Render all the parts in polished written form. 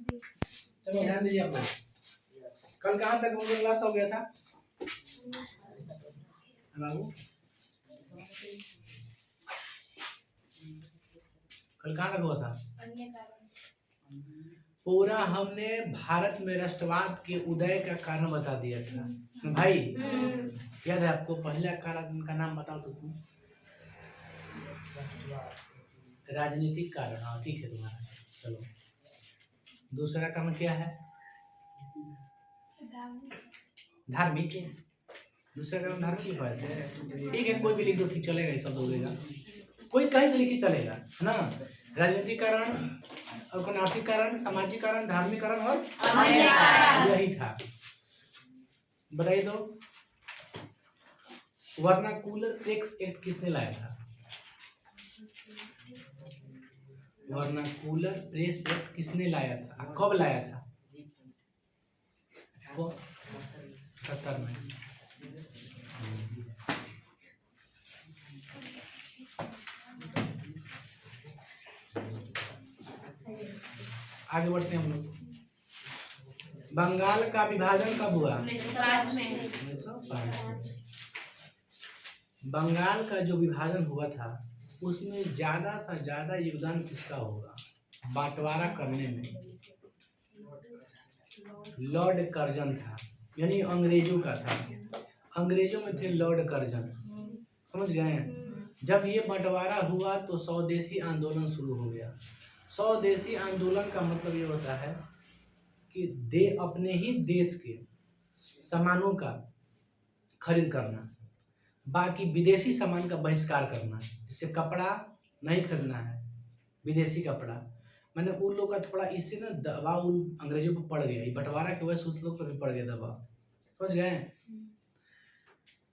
चलो ध्यान दीजिए आप लोग। कल कहाँ तक हम लोग क्लास हो गया था बाबू? कल कहाँ तक हुआ था? पूरा हमने भारत में राष्ट्रवाद के उदय का कारण बता दिया था भाई। याद है आपको? पहला कारण का नाम बताओ तो तुम। राजनीतिक कारण। हाँ ठीक है तुम्हारा। चलो दूसरा कारण क्या है? धार्मिक। दूसरा कारण धार्मिक बात है। ठीक है कोई भी लिख दो, ठीक चलेगा, ये सब बोलेगा, कोई कहीं से लिख के चलेगा, है ना। राजनीतिक कारण, आर्थिक कारण, सामाजिक कारण, धार्मिक कारण और यही था। बताइए तो वर्नाकुलर टैक्स एक्ट किसने लाया था? वर्नाकुलर प्रेस एक्ट किसने लाया था? कब लाया था? 70 में। आगे बढ़ते हैं हम लोग। बंगाल का विभाजन कब हुआ? 1905। बंगाल का जो विभाजन हुआ था उसमें ज्यादा से ज्यादा योगदान किसका होगा बंटवारा करने में? लॉर्ड कर्जन था, यानी अंग्रेजों का था। अंग्रेजों में थे लॉर्ड कर्जन, समझ गए? जब ये बंटवारा हुआ तो स्वदेशी आंदोलन शुरू हो गया। स्वदेशी आंदोलन का मतलब ये होता है कि अपने ही देश के सामानों का खरीद करना, बाकी विदेशी सामान का बहिष्कार करना। जैसे कपड़ा नहीं खरीदना है, विदेशी कपड़ा। मैंने उन लोग का थोड़ा इससे ना दबाव अंग्रेजों पर पड़ गया, बंटवारा की वजह से उन लोग पर भी पड़ गया दबाव, समझ गए?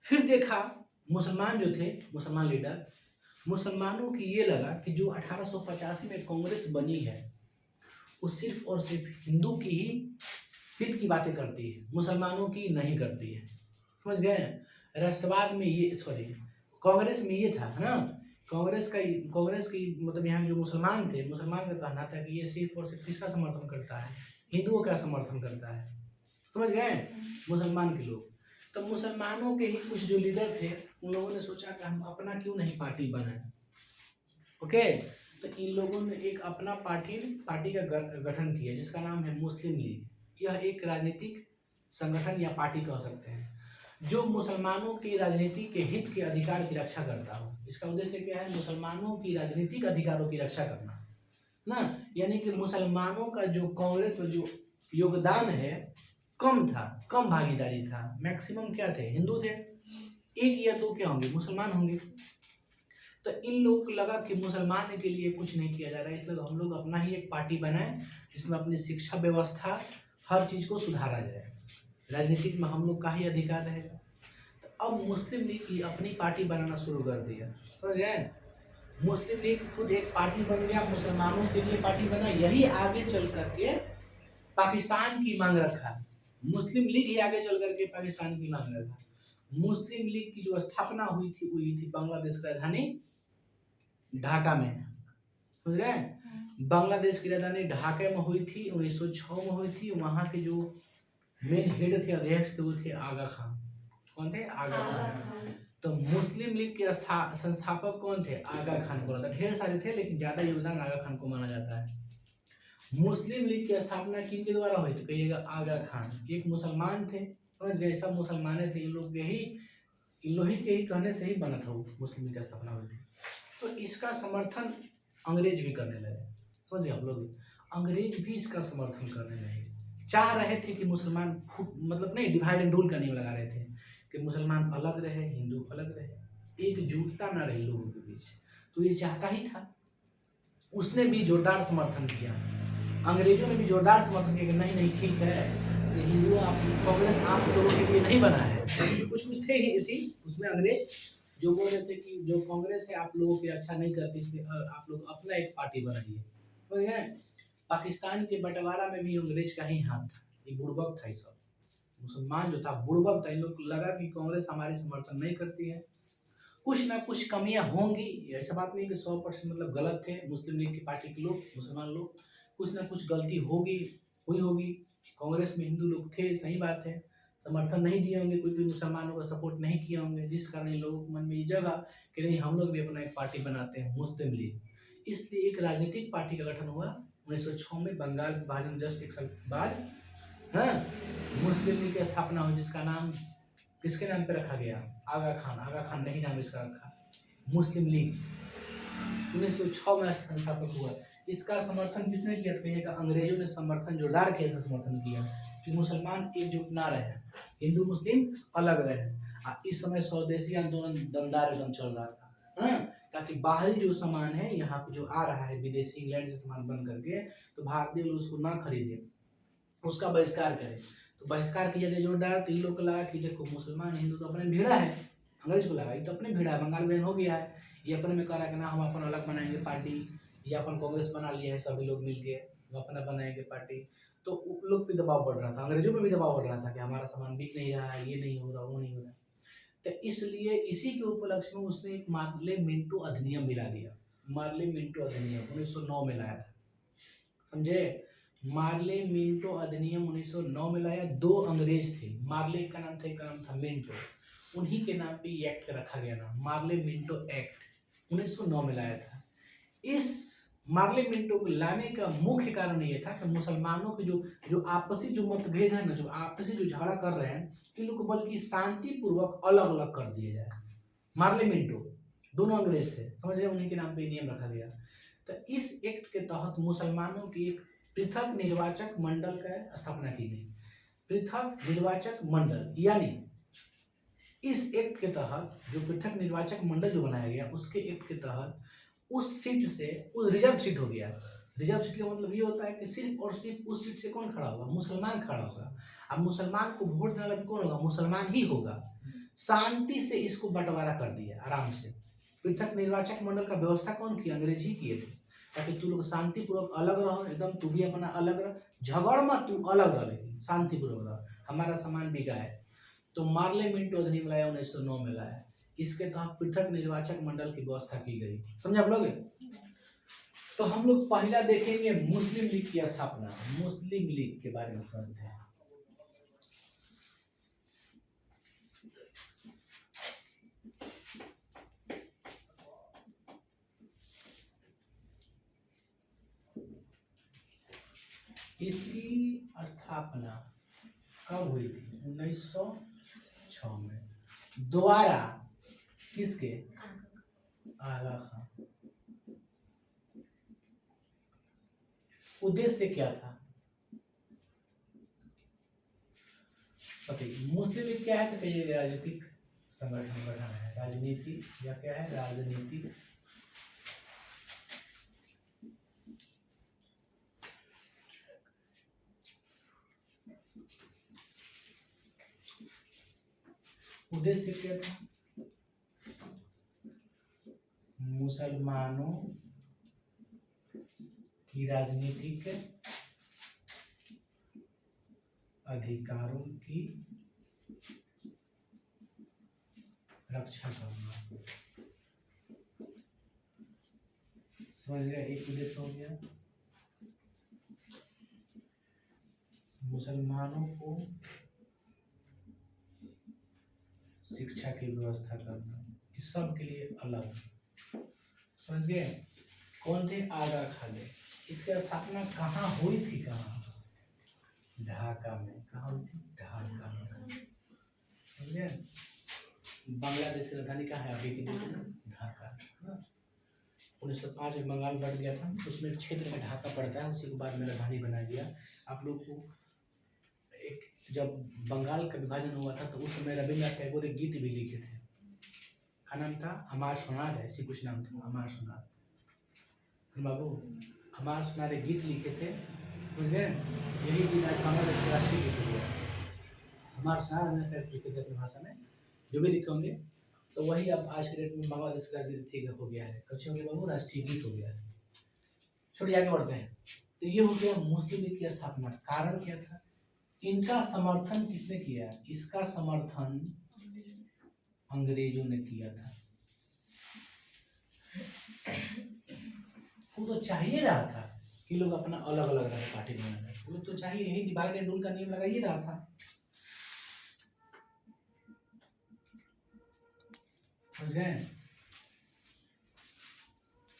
फिर देखा मुसलमान जो थे, मुसलमान लीडर, मुसलमानों की ये लगा कि जो 1885 में कांग्रेस बनी है वो सिर्फ और सिर्फ हिंदू की ही हित की बातें करती है, मुसलमानों की नहीं करती है, समझ गए? राष्ट्रवाद में ये, सॉरी कांग्रेस में ये था, है ना। कांग्रेस की मतलब यहाँ जो मुसलमान थे, मुसलमान का कहना था कि ये सिर्फ और सिर्फ किसका समर्थन करता है? हिंदुओं का समर्थन करता है, समझ गए? मुसलमान के लोग। तो मुसलमानों के ही कुछ जो लीडर थे उन लोगों ने सोचा कि हम अपना क्यों नहीं पार्टी बनाए। ओके, तो इन लोगों ने एक अपना पार्टी का गठन किया जिसका नाम है मुस्लिम लीग। यह एक राजनीतिक संगठन या पार्टी कह सकते हैं जो मुसलमानों की राजनीति के हित के अधिकार की रक्षा करता हो। इसका उद्देश्य क्या है? मुसलमानों की राजनीतिक अधिकारों की रक्षा करना ना, यानी कि मुसलमानों का जो कांग्रेस में जो योगदान है कम था, कम भागीदारी था। मैक्सिमम क्या थे? हिंदू थे, एक या दो क्या होंगे? मुसलमान होंगे। तो इन लोगों को लगा कि मुसलमान के लिए कुछ नहीं किया जा रहा है, इसलिए हम लोग अपना ही एक पार्टी बनाएं जिसमें अपनी शिक्षा व्यवस्था हर चीज को सुधारा जाए, राजनीतिक में हम लोग का ही अधिकार रहेगा। तो अब मुस्लिम लीग की अपनी पार्टी बनाना शुरू कर दिया, समझ गए? मुस्लिम लीग खुद एक पार्टी बन गया, मुसलमानों के लिए पार्टी बना। यही आगे चल करके पाकिस्तान की मांग रखा। मुस्लिम लीग ही आगे चल करके पाकिस्तान की मांग रखा। मुस्लिम लीग की जो स्थापना हुई थी बांग्लादेश की राजधानी ढाका में, समझ रहे हैं? बांग्लादेश की राजधानी ढाका में हुई थी, 1906 में हुई थी। वहाँ के जो मेन हेड थे, अध्यक्ष थे, वो थे आगा खान। कौन थे? आगा खान। तो मुस्लिम लीग के संस्थापक कौन थे? आगा खान बोला था। ढेर सारे थे लेकिन ज्यादा योगदान आगा खान को माना जाता है। मुस्लिम लीग की स्थापना किन के द्वारा हुई थी? कहिएगा आगा खान। एक मुसलमान थे, समझ गए? सब मुसलमाने थे। इन लोग के ही कहने से ही बना था वो मुस्लिम लीग की स्थापना हुई थी। तो इसका समर्थन अंग्रेज भी करने लगे, समझ गए? हम लोग अंग्रेज भी इसका समर्थन करने लगे। चाह रहे थे कि मुसलमान मतलब नहीं, डिवाइड एंड रूल का नियम लगा रहे थे कि मुसलमान अलग रहे, हिंदू अलग रहे, एकजुटता ना रही लोगों के बीच। तो ये चाहता ही था। उसने भी जोरदार समर्थन किया, अंग्रेजों ने भी जोरदार समर्थन किया कि नहीं नहीं ठीक है, हिंदू कांग्रेस आप लोगों के लिए नहीं बना है। कुछ थे ही थी उसमें अंग्रेज जो बोल रहे थे कि जो कांग्रेस है आप लोगों की अच्छा नहीं करती, इसलिए आप लोग अपना एक पार्टी बनाइए। तो ये पाकिस्तान के बंटवारा में भी अंग्रेज का ही हाथ था। ये बुड़बक था, ये सब मुसलमान जो था बुड़बक था। इन लोग को लगा कि कांग्रेस हमारी समर्थन नहीं करती है, कुछ ना कुछ कमियां होंगी। ऐसा बात नहीं कि 100% मतलब गलत थे मुस्लिम लीग की पार्टी के लोग, मुसलमान लोग, कुछ ना कुछ गलती होगी हुई होगी। कांग्रेस में हिंदू लोग थे, सही बात है, समर्थन नहीं दिए होंगे, कोई मुसलमानों का सपोर्ट नहीं किए होंगे, जिस कारण इन लोगों के मन में ये जगह कि नहीं हम लोग भी अपना एक पार्टी बनाते हैं मुस्लिम लीग। इसलिए एक राजनीतिक पार्टी का गठन हुआ 1906 में, बंगाल विभाजन जस्ट 1 साल बाद। हाँ, मुस्लिम लीग की स्थापना हुई, जिसका नाम किसके नाम पे रखा गया? आगा खान नहीं नाम इसका रखा, मुस्लिम लीग 1906 में संस्थापक हुआ। इसका समर्थन किसने किया? कहिएगा अंग्रेजों ने समर्थन जोरदार किया था, समर्थन किया कि मुसलमान एकजुट ना रहे, हिंदू मुस्लिम अलग रहे। इस समय स्वदेशी आंदोलन दमदार एकदम चल रहा था, हाँ, ताकि बाहरी जो सामान है यहाँ पे जो आ रहा है विदेशी इंग्लैंड से सामान बन करके, तो भारतीय लोग उसको ना खरीदे, उसका बहिष्कार करें। तो बहिष्कार किया गया जोरदार। तो इन लोग को लगा कि देखो मुसलमान हिंदू तो अपने भिड़ा है, अंग्रेज को लगा ये तो अपने भिड़ा है, बंगाल में हो गया है, ये अपने में करा कि ना हम अपन अलग बनाएंगे पार्टी, ये अपन कांग्रेस बना लिया है सभी लोग मिलके, वो अपना बनाएंगे पार्टी। तो उन लोग पे दबाव बढ़ रहा था, अंग्रेजों पे भी दबाव बढ़ रहा था कि हमारा सामान बिक नहीं रहा है, ये नहीं हो रहा, वो नहीं हो रहा। तो इसलिए इसी के उपलक्ष्य में उसने एक मार्ले मिंटो अधिनियम मिला दिया। मार्ले मिंटो अधिनियम 1909 में लाया था, समझे? मार्ले मिंटो अधिनियम 1909 में लाया। 2 अंग्रेज थे, मार्ले का नाम था, एक का नाम था मिंटो, उन्हीं के नाम पे ये एक्ट रखा गया ना, मार्ले मिंटो एक्ट 1909 में लाया था। इस मार्ले मिंटो को लाने का मुख्य कारण ये था कि मुसलमानों के जो आपसी जो मतभेद है ना, जो आपसी जो झगड़ा कर रहे हैं, इन लोग को बल्कि शांतिपूर्वक अलग अलग कर दिया जाए। मार्ले मिंटो दोनों अंग्रेज थे, समझ रहे, उन्हीं के नाम पे नियम रखा गया। तो इस एक्ट के तहत मुसलमानों की एक पृथक निर्वाचक मंडल का स्थापना की गई। पृथक निर्वाचक मंडल, यानी इस एक्ट के तहत जो पृथक निर्वाचक मंडल जो बनाया गया, उसके एक्ट के तहत उस सीट से, उस रिजर्व सीट हो गया। रिजर्व सीट का मतलब ये होता है कि सिर्फ और सिर्फ उस सीट से कौन खड़ा होगा? मुसलमान खड़ा होगा। अब मुसलमान को वोट देने वाला कौन होगा? मुसलमान ही होगा। शांति से इसको बंटवारा कर दिया आराम से। पृथक निर्वाचक मंडल का व्यवस्था कौन किया? अंग्रेज ही किए थे, ताकि तू लोग शांतिपूर्वक अलग रहो, एकदम तू भी अपना अलग रह, झगड़ मत, तू अलग रह, लेकिन शांतिपूर्वक रह, हमारा सामान बिका है। तो मार्ले मिंटो अधिनियम लाया 1909 में लाया। इसके तहत पृथक निर्वाचक मंडल की व्यवस्था की गई, समझे आप लोग? तो हम लोग पहला देखेंगे मुस्लिम लीग की स्थापना। मुस्लिम लीग के बारे में समझते हैं। इसकी स्थापना कब हुई थी? 1906 में, द्वारा किसके? आगा खान। उद्देश्य क्या था बताइए? मुस्लिम लीग क्या है? तो कहिए राजनीतिक संगठन गठन है, राजनीति या क्या है? राजनीतिक उद्देश्य क्या था? मुसलमानों की राजनीतिक अधिकारों की रक्षा करना, समझ गए? एक उद्देश्य हो गया मुसलमानों को शिक्षा की व्यवस्था करना, इस सब के लिए अलग, समझ गए? कौन थे? आगा खान। इसकी स्थापना कहाँ हुई थी? कहाँ? ढाका में। कहाँ हुई थी? ढाका में, समझे? बांग्लादेश की राजधानी कहाँ है अभी की डेट में? ढाका। 1905 में बंगाल बढ़ गया था, उसमें एक क्षेत्र में ढाका पड़ता है, उसी के बाद में राजधानी बना दिया। आप लोग को एक, जब बंगाल का विभाजन हुआ था तो उस समय रविन्द्रनाथ टैगोर एक गीत भी लिखे थे, का नाम था हमार सोनार, ऐसी कुछ नाम था, हमार सोनार। बाबू हमार सोनार एक गीत लिखे थे, समझ गए? यही गीत आज बांग्लादेश के राष्ट्रीय गीत हो गया। हमार सोनार लिखे थे अपनी भाषा में, जो भी लिखे होंगे, तो वही अब आज के डेट में बांग्लादेश का राष्ट्रीय हो गया है। कच्चे हो गया बाबू, राष्ट्रीय गीत हो गया है। छोड़िए आगे बढ़ते हैं। तो ये हो गया मुस्लिम लीग की स्थापना। कारण क्या था? इनका समर्थन किसने किया? इसका समर्थन अंग्रेजों ने किया था। वो तो चाहिए रहा था ये लोग अपना अलग अलग रहे पार्टी बना रहे, वो तो चाहिए यही डिवाइड एंड रूल का नियम लगा ही रहा था। समझ गए?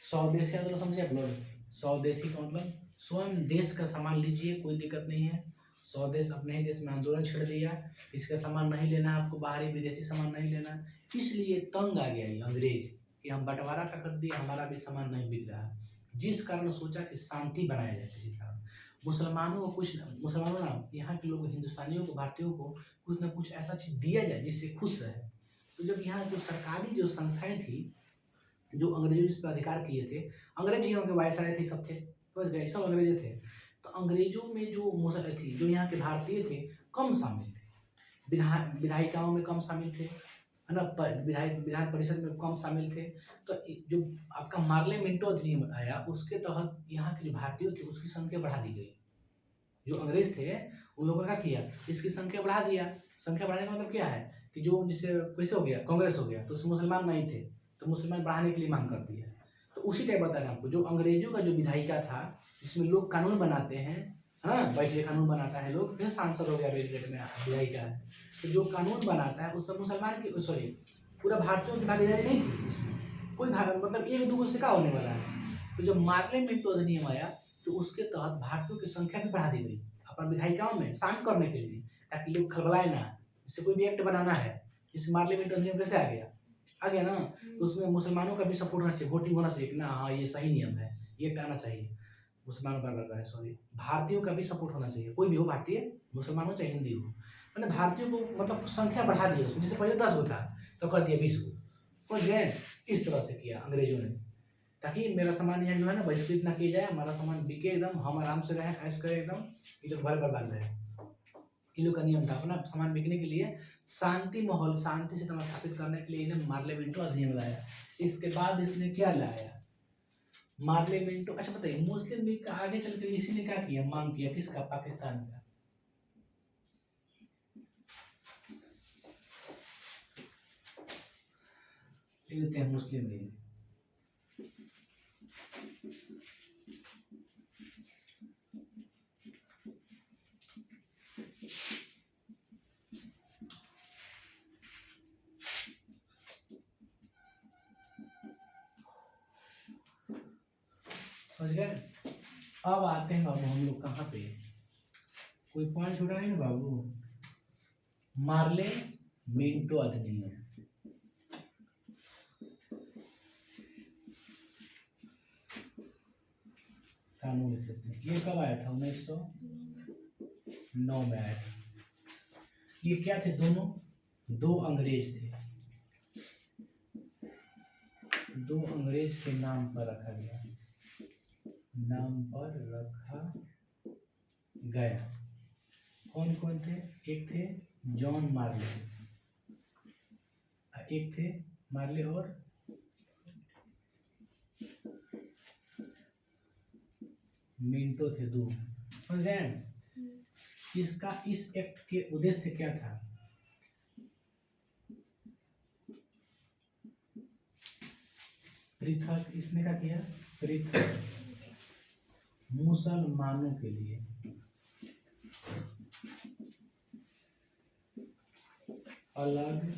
स्वदेशी आंदोलन समझे आप लोग? स्वदेशी का मतलब स्वयं देश का सामान लीजिए, कोई दिक्कत नहीं है। स्वदेश अपने ही देश में आंदोलन छेड़ दिया, इसका सामान नहीं लेना, आपको बाहरी विदेशी सामान नहीं लेना। इसलिए तंग आ गया ये अंग्रेज कि हम बंटवारा का कर दिए, हमारा भी सामान नहीं बिक रहा, जिस कारण सोचा कि शांति बनाया जाए किसी कारण। मुसलमानों को कुछ, मुसलमानों ना यहाँ के लोग, हिंदुस्तानियों को, भारतीयों को कुछ ना कुछ ऐसा चीज दिया जाए जिससे खुश रहे। तो जब यहाँ जो सरकारी जो संस्थाएं थी, जो अंग्रेजों जिस पर अधिकार किए थे, अंग्रेज ही उनके वायसराय थे, सब थे, समझ गए, सब अंग्रेज थे। तो अंग्रेजों में जो मुसलमान थी, जो यहाँ के भारतीय थे, कम शामिल थे। विधायिकाओं में कम शामिल थे, है ना, विधान परिषद में कम शामिल थे। तो जो आपका मार्लियामेंटो अधिनियम आया, उसके तहत यहाँ के जो भारतीय थे उसकी संख्या बढ़ा दी गई। जो अंग्रेज थे उन लोगों ने क्या किया, इसकी संख्या बढ़ा दिया। संख्या बढ़ाने का मतलब क्या है कि जो जिससे कैसे हो गया, कांग्रेस हो गया, तो उसमें मुसलमान नहीं थे, तो मुसलमान बढ़ाने के लिए मांग कर दिया। तो उसी टाइप बता रहे हैं आपको, जो अंग्रेजों का जो विधायिका था, जिसमें लोग कानून बनाते हैं, है ना, बैठ के कानून बनाता है लोग, फिर सांसद हो गया बेलगेट में विधायिका है, तो जो कानून बनाता है उसमें मुसलमान की, सॉरी, पूरा भारतीयों की भागीदारी नहीं थी उसमें, कोई मतलब एक दूसरे से क्या होने वाला है। तो जब मार्लियामेंटो अधिनियम आया तो उसके तहत भारतीयों की संख्या भी बढ़ा दी गई अपना विधायिकाओं में, शांत करने के लिए, ताकि लोग खलबलाए ना। जिससे कोई भी एक्ट बनाना है, जैसे मार्लियामेंटो अधिनियम कैसे आ गया ना, तो उसमें मुसलमानों का भी सपोर्ट होना चाहिए, वोटिंग होना चाहिए कि ना हाँ ये सही नियम है, ये एक्ट आना चाहिए। मुसलमानों का सॉरी, भारतीयों का भी सपोर्ट होना चाहिए, कोई भी हो भारतीय, मुसलमान हो चाहे हिंदी हो, मैंने भारतीयों को मतलब संख्या बढ़ा दी उसमें, जैसे पहले 10 गो था तो कर दिया 20 गो, समझ गए? इस तरह से किया अंग्रेजों ने, ताकि मेरा सामान यहाँ जो है ना बहिष्कृत ना किया जाए, हमारा सामान बिके एकदम, हम आराम से रहें, ऐश करें एकदम, ये लोग भर बर्बाद रहे। इन लोग का नियम था अपना सामान बिकने के लिए, शांति माहौल, शांति से स्थापित करने के लिए इन्हें मार्लियामेंटो अधिनियम लाया। इसके बाद इसने क्या लाया, मार्लियामेंटो। अच्छा बताइए, मुस्लिम लीग का आगे चल कर इसी ने क्या किया, मांग किया, किसका, पाकिस्तान का। देते हैं मुस्लिम लीग। समझ गए? अब आते हैं बाबू हम लोग कहाँ पे, कोई पॉइंट छूटा नहीं ना बाबू। मार्लियामेंटो अधिनियम, कानून लिख सकते हैं। ये कब आया था? 1909 में आया था। ये क्या थे, दोनों दो अंग्रेज थे, दो अंग्रेज के नाम पर रखा गया, नाम पर रखा गया। कौन कौन थे? एक थे जॉन मार्ले, एक थे मार्ले और मिंटो थे, दो। समझ गए? इसका, इस एक्ट के उद्देश्य क्या था? पृथक, इसने क्या किया, पृथक मुसलमानों के लिए, अलग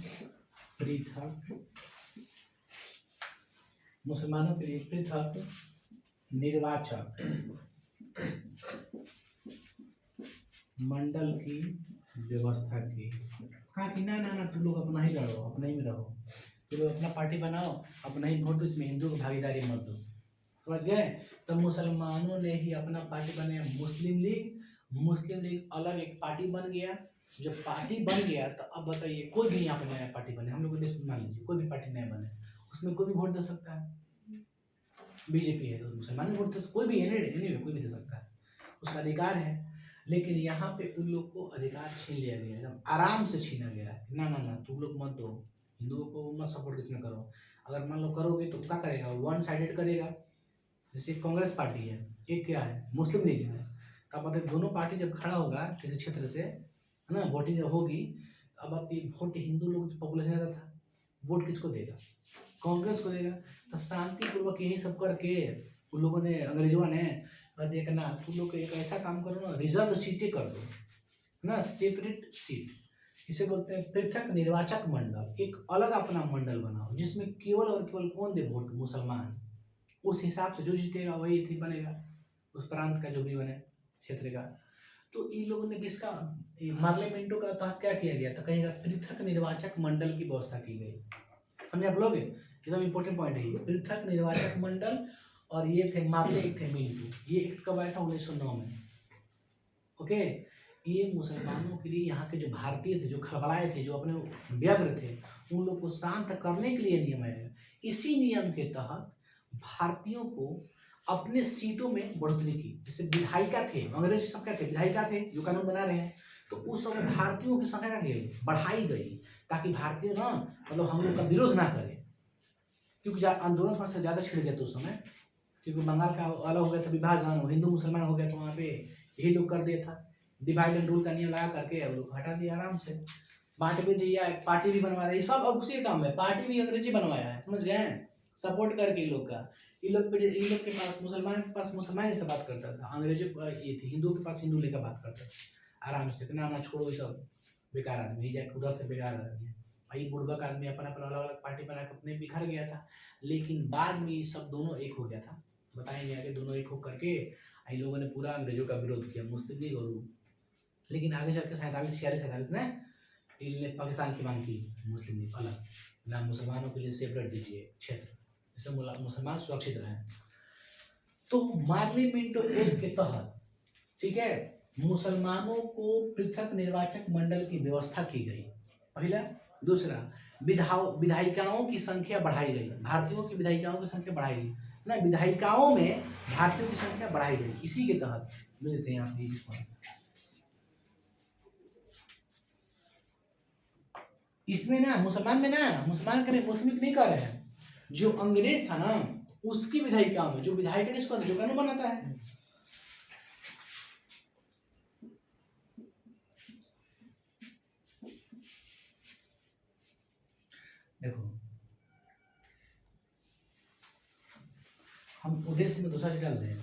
पृथक मुसलमानों के लिए पृथक निर्वाचक मंडल की व्यवस्था की। कहा कि ना ना ना, तुम लोग अपना ही लड़ो, अपना ही में रहो, तुम लोग अपना पार्टी बनाओ, अपना ही वोट दो, इसमें हिंदू को भागीदारी मत दो। समझ गए? तो मुसलमानों ने ही अपना पार्टी बनाया मुस्लिम लीग। मुस्लिम लीग अलग एक पार्टी बन गया। जब पार्टी बन गया तो अब बताइए, कोई भी यहाँ पे नया पार्टी बने, हम लोग देश में मान लीजिए कोई भी पार्टी नया बने, उसमें कोई भी वोट दे सकता है। बीजेपी है तो मुसलमान वोट दे, कोई भी एनीवे कोई भी दे सकता है, उसका अधिकार है। लेकिन यहाँ पे उन लोग को अधिकार छीन लिया गया, एकदम आराम से छीना गया। ना ना ना, तुम लोग मत दो, हिंदुओं को मत सपोर्ट इसमें करो। अगर मान लो करोगे तो क्या करेगा, वन साइडेड करेगा। जैसे कांग्रेस पार्टी है, एक क्या है, मुस्लिम लीग है, तो मतलब दोनों पार्टी जब खड़ा होगा किसी क्षेत्र से, है ना, वोटिंग जब होगी, अब आपकी वोट हिंदू लोग पॉपुलेशन ज़्यादा था, वोट किसको देगा, कांग्रेस को देगा। तो शांतिपूर्वक यही सब करके उन लोगों ने, अंग्रेजों ने और देखना तुम लोग एक ऐसा काम करो ना, रिजर्व सीटें कर दो ना, सेपरेट सीट, इसे बोलते हैं पृथक निर्वाचक मंडल। एक अलग अपना मंडल बनाओ जिसमें केवल और केवल कौन दे वोट, मुसलमान। उस हिसाब से जो जीतेगा वही थी बनेगा, उस प्रांत का जो भी बने, क्षेत्र का। तो इन लोगों ने किसका, पार्लियामेंटो का तहत क्या किया गया था, कहीं पृथक निर्वाचक मंडल की व्यवस्था की गई। समझे आप लोग, एकदम इंपॉर्टेंट पॉइंट है ये, पृथक निर्वाचक मंडल। और ये थे माते, एक थे मिंटू। ये एक्ट कब आया था, 1909 में। ओके, ये मुसलमानों के लिए, यहाँ के जो भारतीय थे, जो खबलाए थे, जो अपने व्यग्र थे, उन लोग को शांत करने के लिए नियम आया। इसी नियम के तहत भारतीयों को अपने सीटों में बढ़ोतरी की। जैसे विधायिका थे, अंग्रेज सब क्या थे, विधायिका थे जो कानून बना रहे हैं, तो उस समय भारतीयों की संख्या बढ़ाई गई, ताकि भारतीय ना मतलब हम लोग का विरोध ना करें, क्योंकि आंदोलन थोड़ा सा ज्यादा छिड़ गया था उस समय, क्योंकि बंगाल का अलग हो गया था विभाजन, हिंदू मुसलमान हो गया, तो वहाँ पे यही लोग कर दिया था, डिवाइड एंड रूल का नियम लगा करके वो लोग हटा दिया आराम से, बांट भी दिया, पार्टी भी बनवा रहा है, सब अब उसी काम है, पार्टी भी अंग्रेजी बनवाया है, समझ गए, सपोर्ट करके इन लोग का। इन लोग के पास, मुसलमान के पास मुसलमान से बात करता था, अंग्रेजों ये थी, हिंदू के पास हिंदू लेकर बात करता था आराम से, ना ना छोड़ो ये सब बेकार आदमी, जाए उधर से बेकार आदमी है भाई, बुड़बक आदमी अपना अपना अलग अलग पार्टी बना के अपने बिखर गया था। लेकिन बाद में सब दोनों एक हो गया था, बताएंगे आगे, दोनों एक हो करके इन लोगों ने पूरा अंग्रेजों का विरोध किया, मुस्लिम लीग और, लेकिन आगे चल के 47 में इन्होंने पाकिस्तान की मांग की, मुस्लिम लीग अलग, ना मुसलमानों के लिए सेपरेट दीजिए क्षेत्र, जिससे मुसलमान सुरक्षित रहें। तो पार्लियामेंटो एक्ट के तहत, ठीक है, मुसलमानों को पृथक निर्वाचक मंडल की व्यवस्था की गई, पहला। दूसरा, विधायिकाओं की संख्या बढ़ाई गई, भारतीयों की विधायिकाओं की संख्या बढ़ाई गई ना, विधायिकाओं में भारतीयों की संख्या बढ़ाई गई, इसी के तहत मिलते हैं आप इसमें ना, मुसलमान में ना, मुसलमान के मुस्लिम नहीं कर रहे हैं, जो अंग्रेज था ना उसकी विधायिकाओं में, जो विधायक किसको, जो कानून बनाता है, देखो हम उद्देश्य में दूसरा डाल दें,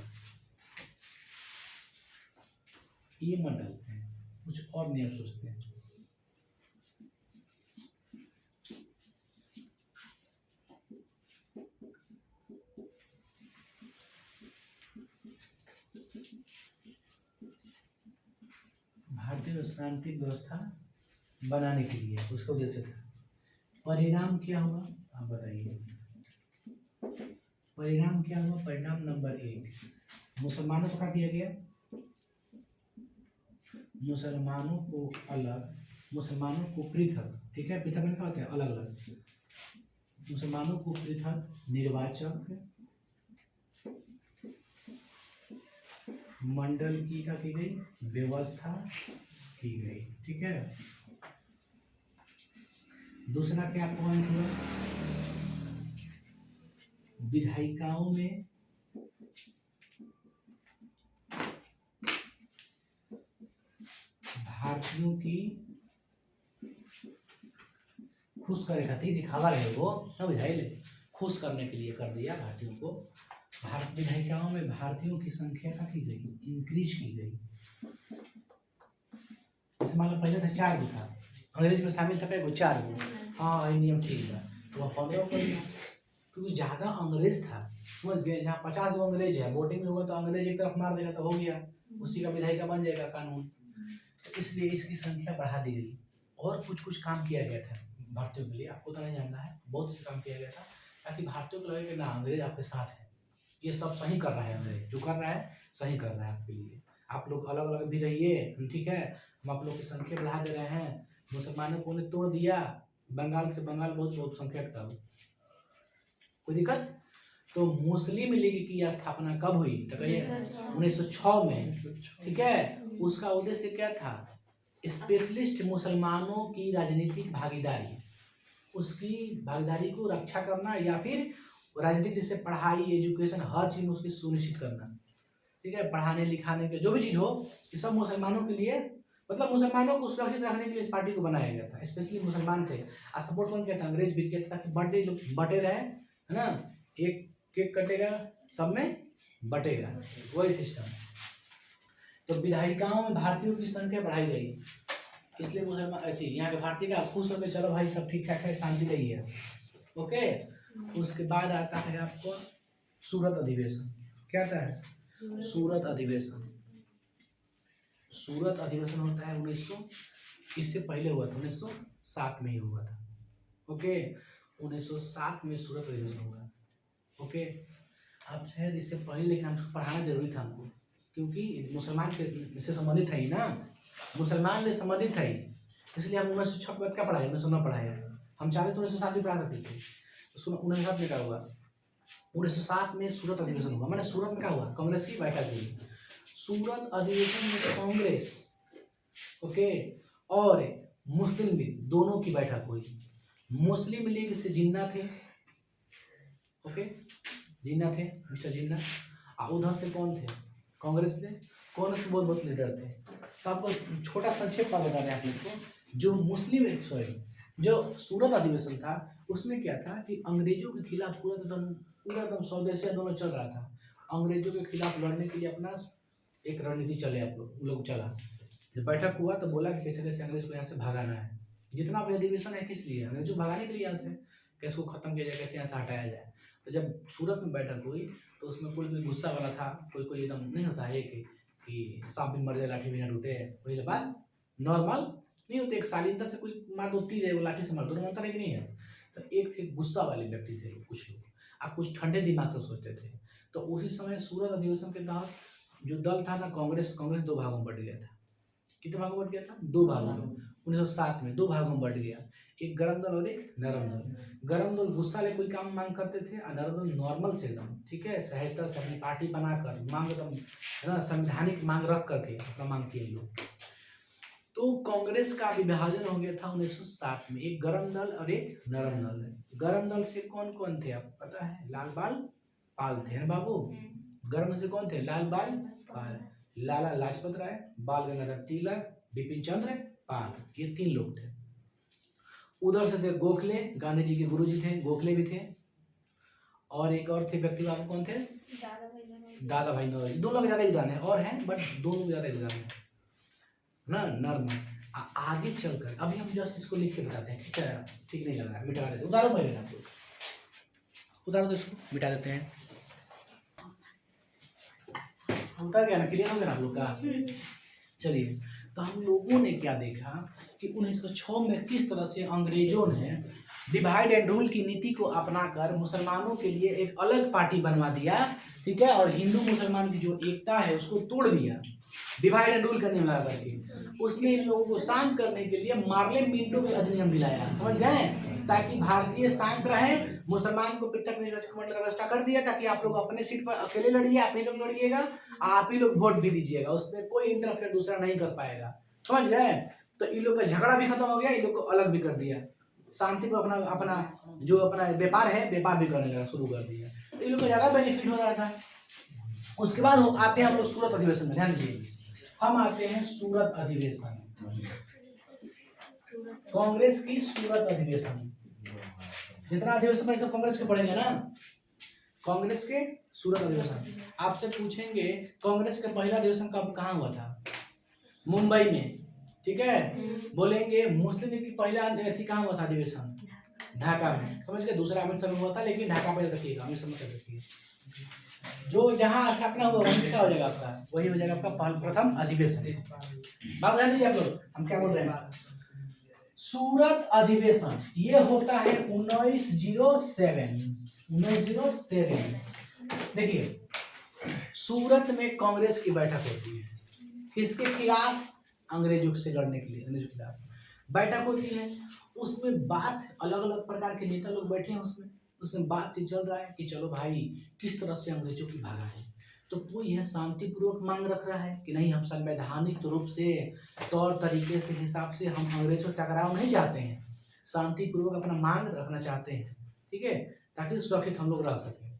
ये मत डालते हैं, कुछ और नियम सोचते हैं। भारतीय शांति व्यवस्था बनाने के लिए उसका उद्देश्य था। परिणाम क्या हुआ आप बताइए, परिणाम क्या हुआ, परिणाम नंबर 1, मुसलमानों को क्या किया गया, मुसलमानों को अलग, मुसलमानों को पृथक, ठीक है, पृथक में क्या होता है, अलग अलग, मुसलमानों को पृथक निर्वाचक मंडल की क्या की गई, व्यवस्था की गई, ठीक है। दूसरा क्या पॉइंट हुआ, विधायिकाओं में भारतीयों की खुश करे खातिर दिखावा रहे वो ना, बुझाइले खुश करने के लिए कर दिया भारतीयों को, भारत विधायिकाओं में भारतीयों की संख्या का की गई, इंक्रीज की गई। मान लो पहले था 4 गो था, अंग्रेज में शामिल था को 4 गो, हाँ ये नियम ठीक है, तो फॉलो कर लिया, क्योंकि ज्यादा अंग्रेज था, समझ गए, यहाँ 50 गो अंग्रेज है, वोटिंग में होगा तो अंग्रेज एक तरफ मार देगा तो हो गया, उसी का विधायिका बन जाएगा कानून, तो इसलिए इसकी संख्या बढ़ा दी गई। और कुछ कुछ काम किया गया था भारतीयों के लिए, आपको तो नहीं जानना है, बहुत से काम किया गया था, ताकि भारतीयों को लगे कि ना अंग्रेज आपके साथ है, ये सब सही कर रहा है, अंग्रेज जो कर रहा है सही कर रहा है आपके लिए, आप लोग अलग अलग भी रहिए, ठीक है, हम आप लोग की संख्या बढ़ा दे रहे हैं। मुसलमानों को ने तोड़ दिया, बंगाल से, बंगाल बहुत बहुत संख्या था, कोई दिक्कत। तो मुस्लिम लीग की स्थापना कब हुई, तो कहिए 1906 में, ठीक है। उसका उद्देश्य क्या था, स्पेशलिस्ट मुसलमानों की राजनीतिक भागीदारी, उसकी भागीदारी को रक्षा करना, या फिर राजनीतिक जैसे पढ़ाई, एजुकेशन, हर चीज में उसकी सुनिश्चित करना, ठीक है, पढ़ाने लिखाने के जो भी चीज हो, ये सब मुसलमानों के लिए, मतलब मुसलमानों को सुरक्षित रखने के लिए इस पार्टी को बनाया गया था, स्पेशली मुसलमान थे, और सपोर्ट कौन किया था, अंग्रेज भी किया था, ताकि बटे रहे, है ना, एक केक कटेगा सब में बटेगा, वही सिस्टम। तो विधायिकाओं में भारतीयों की संख्या बढ़ाई गई, इसलिए मुसलमान यहाँ के भारतीय का खुश होकर चलो भाई सब ठीक ठाक है, शांति रही है। ओके, उसके बाद आता है आपको सूरत अधिवेशन। क्या आता है? सूरत अधिवेशन। सूरत अधिवेशन होता है 1900, इससे पहले हुआ था 1907 में ही हुआ था। ओके, 1907 में सूरत अधिवेशन हुआ। ओके, आप शायद इससे पहले, लेकिन हमको पढ़ाना जरूरी था हमको, क्योंकि मुसलमान के से संबंधित है ही ना, मुसलमान से संबंधित है, इसलिए हम 1906 के बाद क्या पढ़ाए, 1900 ना पढ़ाए। हम चाहते तो 1907 में पढ़ा सकते थे। तो 1907 में क्या हुआ? 1907 में सूरत अधिवेशन हुआ। मैंने सूरत में क्या हुआ? कांग्रेस की बैठक हुई। सूरत अधिवेशन में कांग्रेस, ओके, और मुस्लिम लीग दोनों की बैठक हुई। मुस्लिम लीग से जिन्ना थे, ओके, जिन्ना थे, मिस्टर जिन्ना। और उधर से कौन थे? कांग्रेस से कांग्रेस बहुत बहुत लीडर थे। तो आपको छोटा संक्षेप में बता दें आप लोग को, जो मुस्लिम जो सूरत अधिवेशन था उसमें क्या था कि अंग्रेजों के खिलाफ पूरा एकदम स्वदेशी आंदोलन चल रहा था। अंग्रेजों के खिलाफ लड़ने के लिए अपना एक रणनीति चले आप लोग चला। जब बैठक हुआ तो बोला कि कैसे कैसे अंग्रेज को यहाँ से भगाना है। जितना भी अधिवेशन है किस लिए? अंग्रेजों को भगाने के लिए, यहाँ से कैसे को खत्म किया जाए, कैसे यहाँ से हटाया जाए। तो जब सूरत में बैठक हुई तो उसमें कोई कोई गुस्सा वाला था, कोई कोई एकदम नहीं होता है कि सांप भी मर जाए लाठी भी ना टूटे, वही बात नॉर्मल नहीं होती। एक शालीनता से कोई मार दो, तीर है वो लाठी से मार दो, होता है कि नहीं है। तो एक थे गुस्सा वाले व्यक्ति थे कुछ लोग, आप कुछ ठंडे दिमाग से सोचते थे। तो उसी समय सूरत अधिवेशन के तहत जो दल था ना, कांग्रेस दो भागों में बट गया था। कितने भागों में बट गया था? दो भागों में। 1907 में दो भागों में बट गया, एक गरम दल और एक नरम दल। गरम दल गुस्सा ले कोई काम मांग करते थे, और नरम दल नॉर्मल से एकदम ठीक है, सहजता से अपनी पार्टी बनाकर मांग एकदम है ना, संवैधानिक मांग रख करके अपना मांग किए लोग। तो कांग्रेस का विभाजन हो गया था 1907 में, एक गरम दल और एक नरम दल। गरम दल से कौन कौन थे आपको पता है? लाल बाल पाल थे ना बाबू। गरम से कौन थे? लाल बाल पाल, लाला लाजपत राय, बाल गंगाधर तिलक, बिपिन चंद्र पाल, ये तीन लोग थे। उधर से थे गोखले, गांधी जी के गुरुजी थे, गोखले भी थे। और एक और थे व्यक्ति, बाबू कौन थे? दादा भाई नौरोजी। दो लोग ज्यादा योगदान है और हैं, बट दो लोग ज्यादा योगदान है ना। नर्म आगे चलकर अभी हम जस्ट इसको लिख के बताते हैं, ठीक है? ठीक नहीं लग रहा है, मिटा देते, उतारो पहले आप लोग, उतारो तो इसको मिटा देते हैं। उतर गया ना, क्लियर हो गया ना आप लोग का? चलिए, तो हम लोगों ने क्या देखा कि 1906 में किस तरह से अंग्रेजों ने डिवाइड एंड रूल की नीति को अपनाकर मुसलमानों के लिए एक अलग पार्टी बनवा दिया, ठीक है, और हिंदू मुसलमान की जो एकता है उसको तोड़ दिया डिवाइड एंड रूल करने में लगा करके। उसने इन लोगों को शांत करने के लिए मार्ले मिंटो के अधिनियम दिलाया, समझ गए, ताकि भारतीय शांत रहे। मुसलमान को पृथक निर्वाचन मंडल का व्यवस्था कर दिया ताकि आप लोग अपने सीट पर अकेले लड़िए, आप ही लोग लड़िएगा, आप ही लोग वोट भी दीजिएगा, उसमें कोई इंटरफेयर दूसरा नहीं कर पाएगा, समझ गए। तो इन लोग का झगड़ा भी खत्म हो गया, इन लोग को अलग भी कर दिया, शांति को अपना अपना जो अपना व्यापार है व्यापार भी करने लगा, शुरू कर दिया। तो इन लोग को ज्यादा बेनिफिट हो रहा था। उसके बाद आते हैं हम लोग सूरत अधिवेशन में, ध्यान दीजिए, हम आते हैं सूरत अधिवेशन, कांग्रेस की सूरत अधिवेशन। जितना अधिवेशन है सब कांग्रेस के पढ़ेंगे ना, कांग्रेस के सूरत अधिवेशन। आपसे पूछेंगे कांग्रेस का पहला अधिवेशन कब कहाँ हुआ था? मुंबई में, ठीक है। बोलेंगे मुस्लिम लीग की पहला थी कहाँ हुआ था अधिवेशन? ढाका में, समझ गए। दूसरा अमृतसर में हुआ था, लेकिन ढाका पहले रखिएगा, अमृतसर में रखिए। जो जहाँ स्थापना हुआ वही क्या हो जाएगा आपका? वही हो जाएगा आपका प्रथम अधिवेशन। बात ध्यान दीजिए आप लोग, हम क्या बोल रहे हैं? सूरत अधिवेशन ये होता है 1907। देखिए, सूरत में कांग्रेस की बैठक होती है, किसके खिलाफ? अंग्रेजों से लड़ने के लिए, अंग्रेजों के खिलाफ बैठक होती है। उसमें बात अलग अलग प्रकार के नेता लोग बैठे हैं, उसमें बात चल रहा है कि चलो भाई किस तरह से अंग्रेजों की भागा है। तो कोई है शांतिपूर्वक मांग रख रहा है कि नहीं, हम संवैधानिक रूप से तौर तरीके से हिसाब से हम अंग्रेजों से टकराव नहीं चाहते हैं, शांतिपूर्वक अपना मांग रखना चाहते हैं, ठीक है, ताकि सुरक्षित हम लोग रह सकें।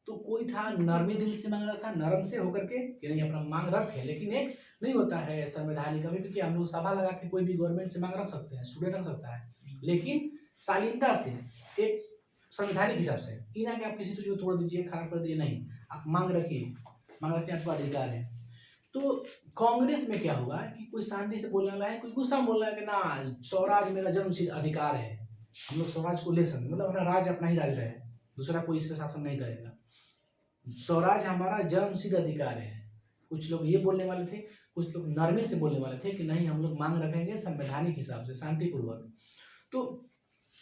तो कोई था नरमी दिल से मांग रहा था, नरम से होकर के कि नहीं अपना मांग रखे, लेकिन एक नहीं होता है संवैधानिक अभी, क्योंकि हम लोग सभा लगा के कोई भी गवर्नमेंट से मांग रख सकते हैं, स्टूडेंट रख सकता है, लेकिन शालीनता से एक संवैधानिक हिसाब से, इना कि आप किसी चीज को तोड़ दीजिए, खराब कर दीजिए, नहीं, आप मांग रखिए, आपका अधिकार है। तो कांग्रेस में क्या हुआ कि कोई शांति से बोलने वाला है, कोई गुस्सा में बोल रहा है कि ना स्वराज मेरा जन्मसिद्ध अधिकार है, हम लोग स्वराज को ले सकते, मतलब अपना राज अपना ही राज रहे, दूसरा कोई इस पर शासन नहीं करेगा, स्वराज हमारा जन्मसिद्ध अधिकार है। कुछ लोग ये बोलने वाले थे, कुछ लोग नरमी से बोलने वाले थे कि नहीं हम लोग मांग रखेंगे संवैधानिक हिसाब से शांतिपूर्वक। तो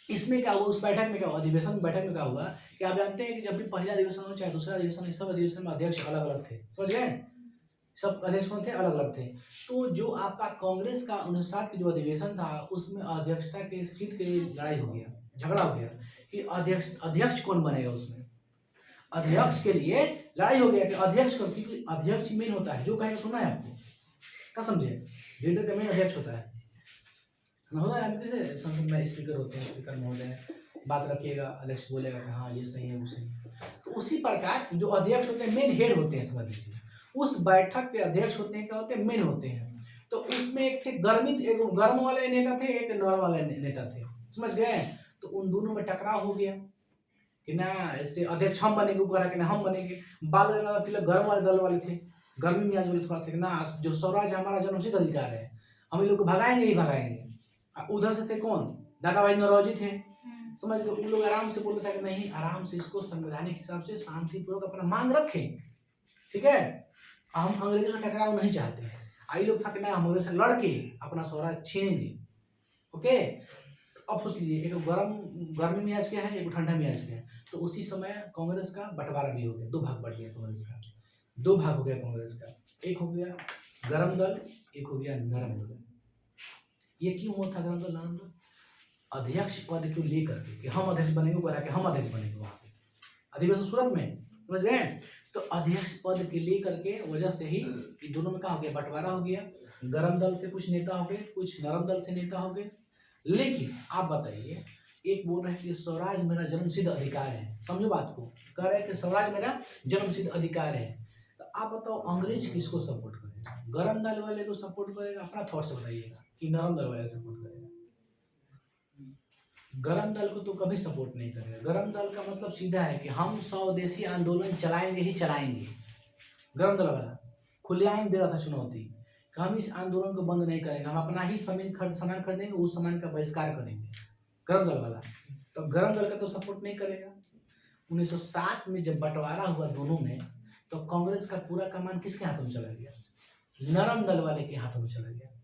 इसमें क्या हुआ, उस बैठक में क्या हुआ, अधिवेशन बैठक में क्या हुआ कि आप जानते हैं कि जब भी पहला अधिवेशन हो चाहे दूसरा अधिवेशन हो, सब अधिवेशन में अध्यक्ष अलग अलग थे, समझ गए, सब अध्यक्ष कौन थे, अलग अलग थे। तो जो आपका कांग्रेस का 1907 की जो अधिवेशन था उसमें अध्यक्षता के सीट के लिए लड़ाई हो गया, झगड़ा हो गया कि अध्यक्ष कौन बनेगा, उसमें अध्यक्ष के लिए लड़ाई हो गया कि अध्यक्ष कौन, क्योंकि अध्यक्ष मेन होता है, जो कहेगा सुना है आपको, क्या समझे, लीडर का मेन अध्यक्ष होता है होगा। आप जैसे संसद में स्पीकर होते हैं, स्पीकर महोदय बात रखिएगा, अध्यक्ष बोलेगा कि हाँ ये सही है वो सही है। तो उसी प्रकार जो अध्यक्ष होते हैं मेन हेड होते हैं, समझ लीजिए उस बैठक के अध्यक्ष होते हैं, क्या होते हैं, मेन होते हैं। तो उसमें एक थे एक गर्म वाले नेता थे, एक नरम वाले नेता थे, समझ गए। तो उन दोनों में टकराव हो गया कि ना ऐसे अध्यक्ष हम बनेंगे, ऊपर कि ना हम बनेंगे। बाद में फिर गर्म वाले दल वाले थे, गर्मी मियाज वाले थोड़ा थे ना जो स्वराज हमारा जन्मसिद्ध अधिकार है, हम इन लोग को भगाएंगे ही भगाएंगे। उधर से थे कौन, दादा भाई नौरोजी थे, समझ गए। उन लोग आराम से बोलते थे कि नहीं आराम से इसको संवैधानिक हिसाब से शांतिपूर्वक अपना मांग रखें, ठीक है, हम अंग्रेजों से टकराव नहीं चाहते। आई लोग था कि ना हम अंग्रेज से लड़के अपना स्वराज छीनेंगे, ओके। अब सोच लीजिए एक गर्मी मियाज क्या है, एक ठंडा मियाज क्या है। तो उसी समय कांग्रेस का बंटवारा भी हो गया, दो भाग बढ़ गया कांग्रेस का, दो भाग हो गया कांग्रेस का, एक हो गया गर्म दल, एक हो गया नरम दल। ये क्यों हुआ था गर्म दल नरम दल, अध्यक्ष पद को लेकर के हम अध्यक्ष बनेंगे, कह रहा कि हम अध्यक्ष बनेंगे वहां पे अधिवेशन सूरत में, समझ गए। तो अध्यक्ष पद के लेकर के वजह से ही दोनों में क्या हो गया, बंटवारा हो गया, गर्म दल से कुछ नेता हो गए, कुछ नरम दल से नेता हो गए। लेकिन आप बताइए, एक बोल रहे हैं कि स्वराज मेरा जन्मसिद्ध अधिकार है, समझो बात को, कह रहे हैं कि स्वराज मेरा जन्मसिद्ध अधिकार है। तो आप बताओ अंग्रेज किसको सपोर्ट करेगा, गर्म दल वाले को सपोर्ट करेगा, अपना थॉट्स बताइएगा, कि नरम दल वाले को सपोर्ट करेगा। गर्म दल को तो कभी सपोर्ट नहीं करेगा। गर्म दल का मतलब सीधा है कि हम स्वदेशी आंदोलन चलाएंगे ही चलाएंगे। गर्म दल वाला खुलेआम दे रहा था चुनौती कि हम इस आंदोलन को बंद नहीं करेंगे, हम अपना ही सामान खरीदेंगे, उस सामान का बहिष्कार करेंगे, गर्म दल वाला। तो गर्म दल का तो सपोर्ट नहीं करेगा। 1907 में जब बंटवारा हुआ दोनों में, तो कांग्रेस का पूरा कमान किसके हाथों में चला गया, नरम दल वाले के हाथों में चला गया।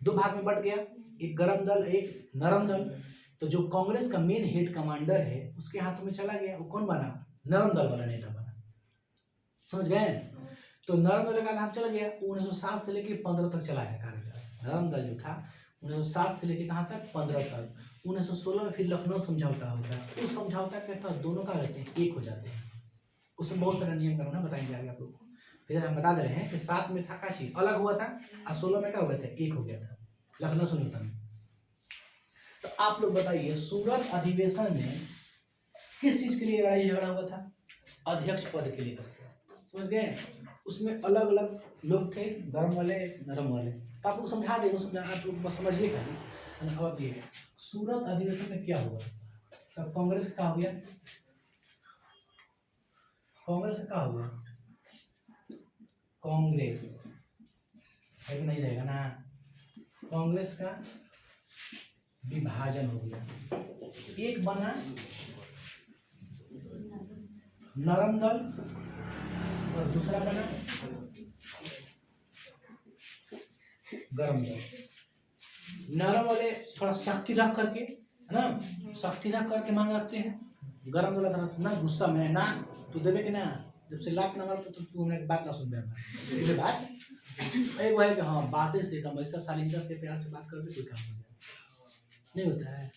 दो भाग में बट गया, एक गर्म दल एक नरम दल। तो जो कांग्रेस का मेन हेड कमांडर है उसके हाथों में चला गया, वो कौन बना, नरम दल वाला नेता बना, समझ गए। तो नरम दल का नाम चला गया, 1907 से लेकर 15 तक चला है कार्यकाल। नरम दल जो था 1907 से लेकर कहाँ तक, 15 तक। 1916 में फिर लखनऊ समझौता होता है, उस समझौता के तहत दोनों का रहते हैं, एक हो जाते हैं। उसमें बहुत सारे नियम कानून बताएंगे आगे आप लोग को। फिर हम बता दे रहे हैं कि 7 में था काशी अलग हुआ था, और 16 में क्या हुआ था, एक हो गया था लखनऊ समझौता में। तो आप लोग बताइए सूरत अधिवेशन में किस चीज के लिए लड़ाई झगड़ा हुआ था, अध्यक्ष पद के लिए, समझ गए। उसमें अलग अलग लोग थे, गर्म वाले नरम वाले। तो आप लोग समझा दे, आप लोग बस समझिए खाली। अब ये सूरत अधिवेशन में क्या हुआ, तो कांग्रेस का हो गया, कांग्रेस का हुआ, कांग्रेस नहीं रहेगा ना, कांग्रेस का विभाजन हो गया, एक बना नरम दल और दूसरा बना गर्म दल। नरम वाले थोड़ा शक्ति रख करके, है ना, शक्ति रख करके मांग रखते हैं, गर्म वाला थोड़ा ना गुस्सा में ना तू देवे कि ना, जब से लाख ना मार तो तू हमने बात ना सुन पाएगा, ये बात एक है कि हाँ बातें से कम, ऐसा शालीनता से प्यार से बात करके कोई काम हो जाए नहीं होता है,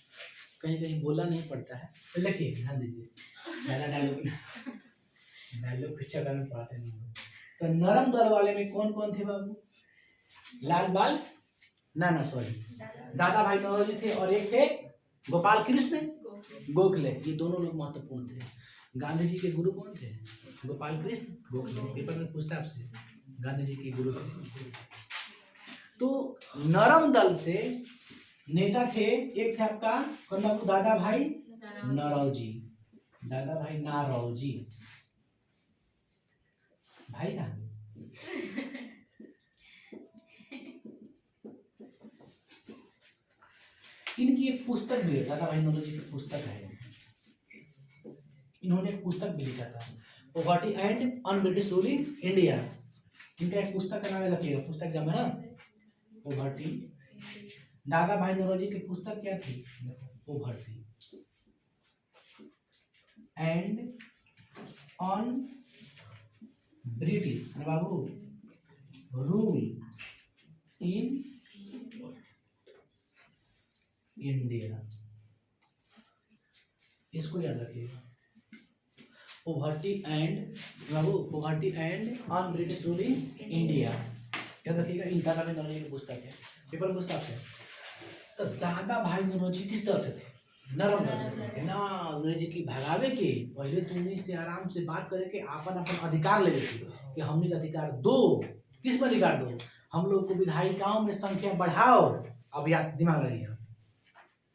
कहीं कहीं बोला नहीं पड़ता है। तो लिखिए ध्यान दीजिए, पहला डायलॉग के चक्कर में पढ़ाते नहीं। तो नरम दल वाले में कौन कौन थे बाबू, लाल बाल ना सॉरी दादा भाई नौरोजी थे, और एक थे गोपाल कृष्ण गोखले। ये दोनों लोग महत्वपूर्ण थे। गांधी जी के गुरु कौन थे, गोपाल कृष्ण गोखले। पेपर में पूछता आपसे गांधी जी के गुरु। तो नरम दल से नेता थे, एक थे आपका कौन बाबू, दादा भाई नौरोजी, दादा भाई नौरोजी। भाई कहाँ गए? इनकी एक पुस्तक भी है, दादा भाई नौरोजी की पुस्तक है। इन्होंने एक पुस्तक भी लिखा था, poverty and on British rule in India. इनका एक पुस्तक का नाम याद रखिएगा, पुस्तक जब है ना पॉवर्टी। दादा भाई नौरोजी की पुस्तक क्या थी? Poverty and on British Babu rule in India, इसको याद रखिएगा। Poverty and Babu poverty and on British rule in India, याद रखिएगा। इन दादा भाई नौरोजी की पुस्तक है, पेपर पुस्तक है। तो दादा भाई नौरोजी किस तरह से थे? नरम दल से थे ना, अंग्रेजी की भगावे के पहले तो उन्हीं से आराम से बात करे के अपन अपन अधिकार ले लेते कि हमने अधिकार दो। किस पर अधिकार दो? हम लोग को विधायिकाओं में संख्या बढ़ाओ। अब याद दिमाग लगिए,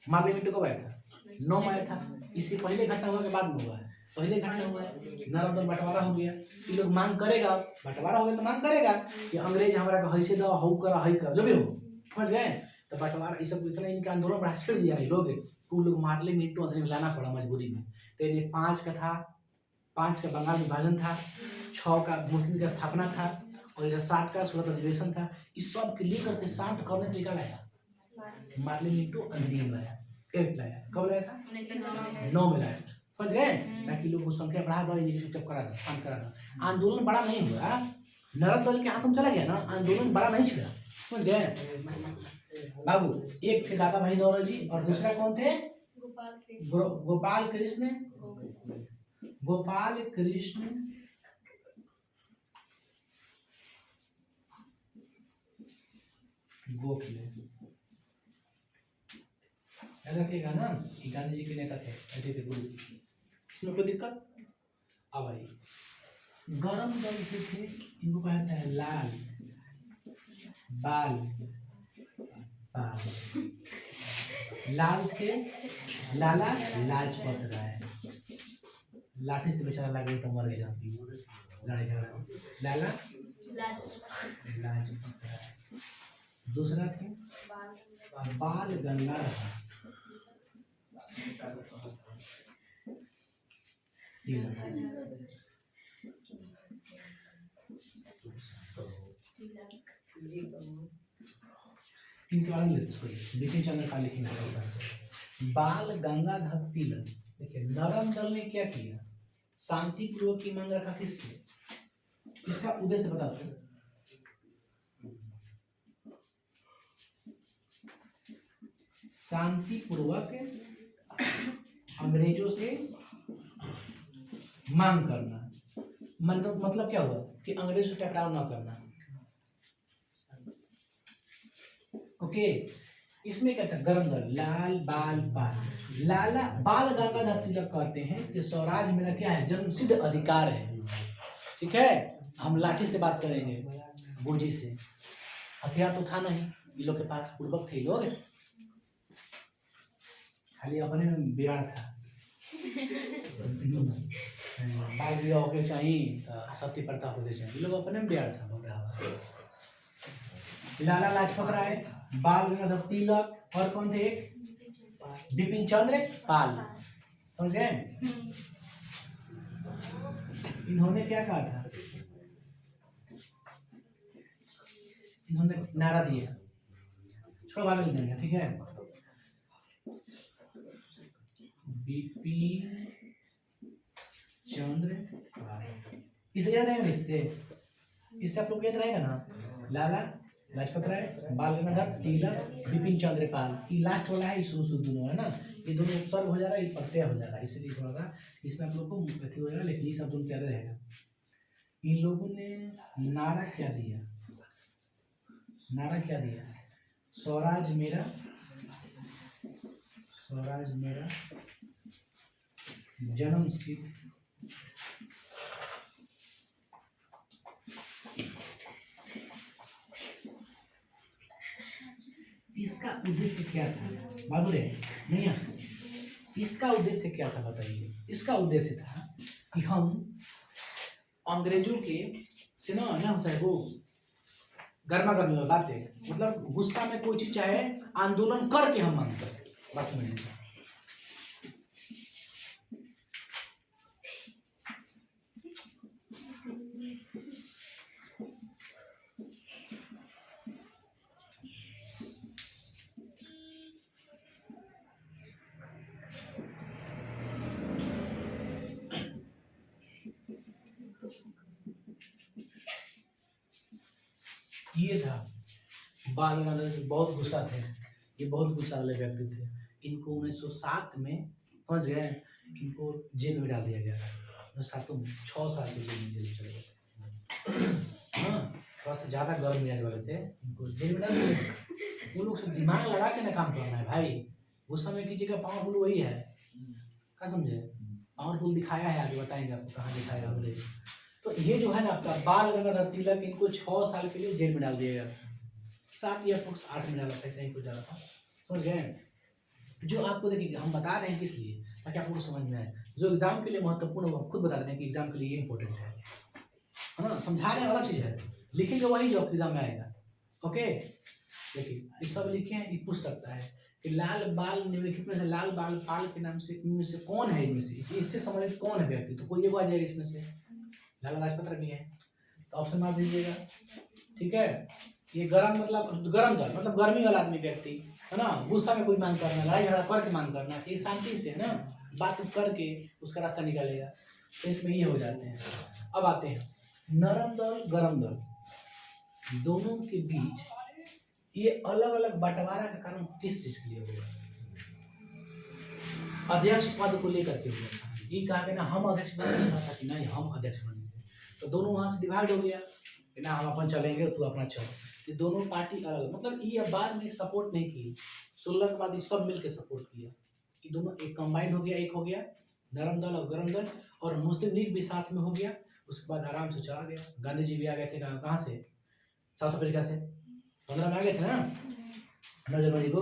मार्ले मिनट कब आया था? 9 में आया था। इससे पहले घटना हुआ के बाद में हुआ है? पहले घटना हुआ है। नरम दल बंटवारा हो गया, ये लोग मांग करेगा, बंटवारा हो गया तो मांग करेगा कि अंग्रेज हमारा को हैसे दो, हऊ कर हई कर, जो भी हो, समझ गए? तो बंटवारा ये सब इतना इनका आंदोलन बढ़ा छेड़ दिया नहीं लोग, तो लोग मारले मिनटों अंदर लाना पड़ा मजबूरी में। तो ये 5 का था, 5 का बंगाल विभाजन था, 6 का मुस्लिम का स्थापना था, और इधर 7 का सूरत अधिवेशन था। इस सब के लेकर के शांत करने के लिए क्या लाया? मार्ले मिंटो अधिनियम लाया, एक्ट लाया। कब लाया था? 9 में लाया, समझ गए? ताकि लोगों को संख्या बढ़ा दो, इन्हें चुपचाप करा दो, शांत करा दो। आंदोलन बड़ा नहीं हुआ, नरम दल के हाथ में चला गया ना, आंदोलन बड़ा नहीं छिड़ा, समझ गए बाबू? एक थे दादा भाई नौरोजी और दूसरा कौन थे? गोपाल कृष्ण गोखले। याद रखिएगा ना, गांधी जी के नेता थे, ऐसे थे गुरु। इसमें कोई दिक्कत? अब भाई गरम दल से थे, इनको कहते हैं लाल बाल पाल। लाल से लाला लाजपत राय, लाठी से बेचारा लगे तो मर गया, लड़ाई झगड़ा। लाला लाजपत राय। दूसरा थे बाल गंगाधर इनके बारे में बिपिन चंद्र पाल सिंह। बाल गंगाधर तिलक। देखिए नरम दल ने क्या किया? शांतिपूर्वक की मांग रखा किससे? इसका उद्देश्य बता दो। शांतिपूर्वक अंग्रेजों से मांग करना, मतलब क्या हुआ कि अंग्रेज से टकराव ना करना। ओके, इसमें क्या था? गरम दल, लाल बाल पाल। लाला बाल गंगाधर तिलक कहते हैं कि स्वराज मेरा क्या है? जन्म सिद्ध अधिकार है। ठीक है, हम लाठी से बात करेंगे, गोजी से। हथियार तो था नहीं ये लोग के पास, पूर्वक थे लोग, खाली अपने में बिगाड़ था। बाल भी होके चाहिए तो सत्य प्रताप होके चाहिए, ये लोग अपने में बिगाड़ था। लाला लाजपत राय, बाल गंगाधर तिलक, और कौन थे? बिपिन चंद्र पाल, समझ गए? इन्होंने क्या कहा था? इन्होंने नारा दिया, छोड़ो बाद में देंगे, ठीक है? बिपिन चंद्र पाल, इसे याद रहेगा? इससे आप लोग याद रहेगा ना? लाला लाजपत राय, बाल गंगाधर तिलक, बिपिन चंद्र पाल। ये लास्ट वाला है, शुरू शुरू दोनों है ना, ये दोनों उपसर्ग हो जा रहा है, ये प्रत्यय हो जा रहा है, इसलिए थोड़ा सा इसमें आप लोग को अथी हो जाएगा, लेकिन ये सब दोनों याद रहेगा। इन लोगों ने नारा क्या दिया? नारा क्या दिया? स्वराज मेरा, स्वराज मेरा जन्म सिद्ध इसका उद्देश्य क्या था? मालूम है नहीं? इसका उद्देश्य क्या था बताइए? इसका उद्देश्य था कि हम अंग्रेजों के से ना होता है वो गर्मा गर्मी में बातें, मतलब गुस्सा में कोई चीज चाहे आंदोलन करके हम मांगते हैं बस में। ये था बाल गंगाधर जी, बहुत गुस्सा थे, ये बहुत गुस्सा वाले व्यक्ति थे। इनको 1907 में समझ गए, इनको जेल में डाल दिया गया था। 7 में 6 साल के जेल चले गए। हाँ, थोड़ा सा ज्यादा गर्म मिजाज वाले थे, इनको जेल में डाल दिया। वो लोग सब दिमाग लगा के ना काम करना है भाई, गुस्सा में कीजिएगा। पावरफुल वही है, क्या समझे? पावरफुल दिखाया है, आगे बताएंगे आपको कहाँ दिखाया हमने। तो ये जो है ना आपका बाल गंगाधर तिलक, इनको 6 साल के लिए जेल में डाल दिया गया। 7 या 8 में डाला था, ऐसा ही कुछ डाला था, समझ गए? जो आपको देखिए हम बता रहे हैं किस लिए, ताकि आपको समझ में आए। जो एग्जाम के लिए महत्वपूर्ण है वो खुद बता रहे हैं कि एग्जाम के लिए ये इंपॉर्टेंट है ना। समझा रहे हैं अलग चीज है, लिखेंगे वही जो एग्जाम में आएगा। ओके, देखिए ये सब लिखे हैं, ये पूछ सकता है कि लाल बाल निम्नलिखित में से लाल बाल पाल के नाम से इनमें से कौन है, इनमें से इससे संबंधित कौन है व्यक्ति, तो कोई एक आ जाएगा इसमें से। लाला लाजपत राय भी है, तो ऑप्शन मार दीजिएगा, ठीक है। ये गरम मतलब गरम दल मतलब गर्मी वाला आदमी व्यक्ति है ना, गुस्सा में कोई मांग करना, लड़ाई झगड़ा करके मांग करना, ये शांति से है ना बात करके उसका रास्ता निकालेगा, तो इसमें ये हो जाते हैं। अब आते हैं नरम दल गरम दल, दोनों के बीच ये अलग अलग बंटवारा का कारण किस चीज के लिए हुआ? अध्यक्ष पद को लेकर के हुआ था। ये कहा कि ना हम अध्यक्ष बनेंगे, था कि नहीं हम अध्यक्ष बनेंगे, तो दोनों वहां से डिवाइड हो गया कि ना हम अपन चलेंगे तू अपना चल। ये दोनों पार्टी अलग, मतलब ये बाद में सपोर्ट नहीं की, 16 के बाद ये सब मिलकर सपोर्ट किया। ये दोनों एक कंबाइंड हो गया, एक हो गया नरम दल और गरम दल, और मुस्लिम लीग भी साथ में हो गया। उसके बाद आराम से चला गया। गांधी जी भी आ गए थे, कहाँ से? साउथ अफ्रीका से 15 में आ गए थे ना 9 जनवरी को,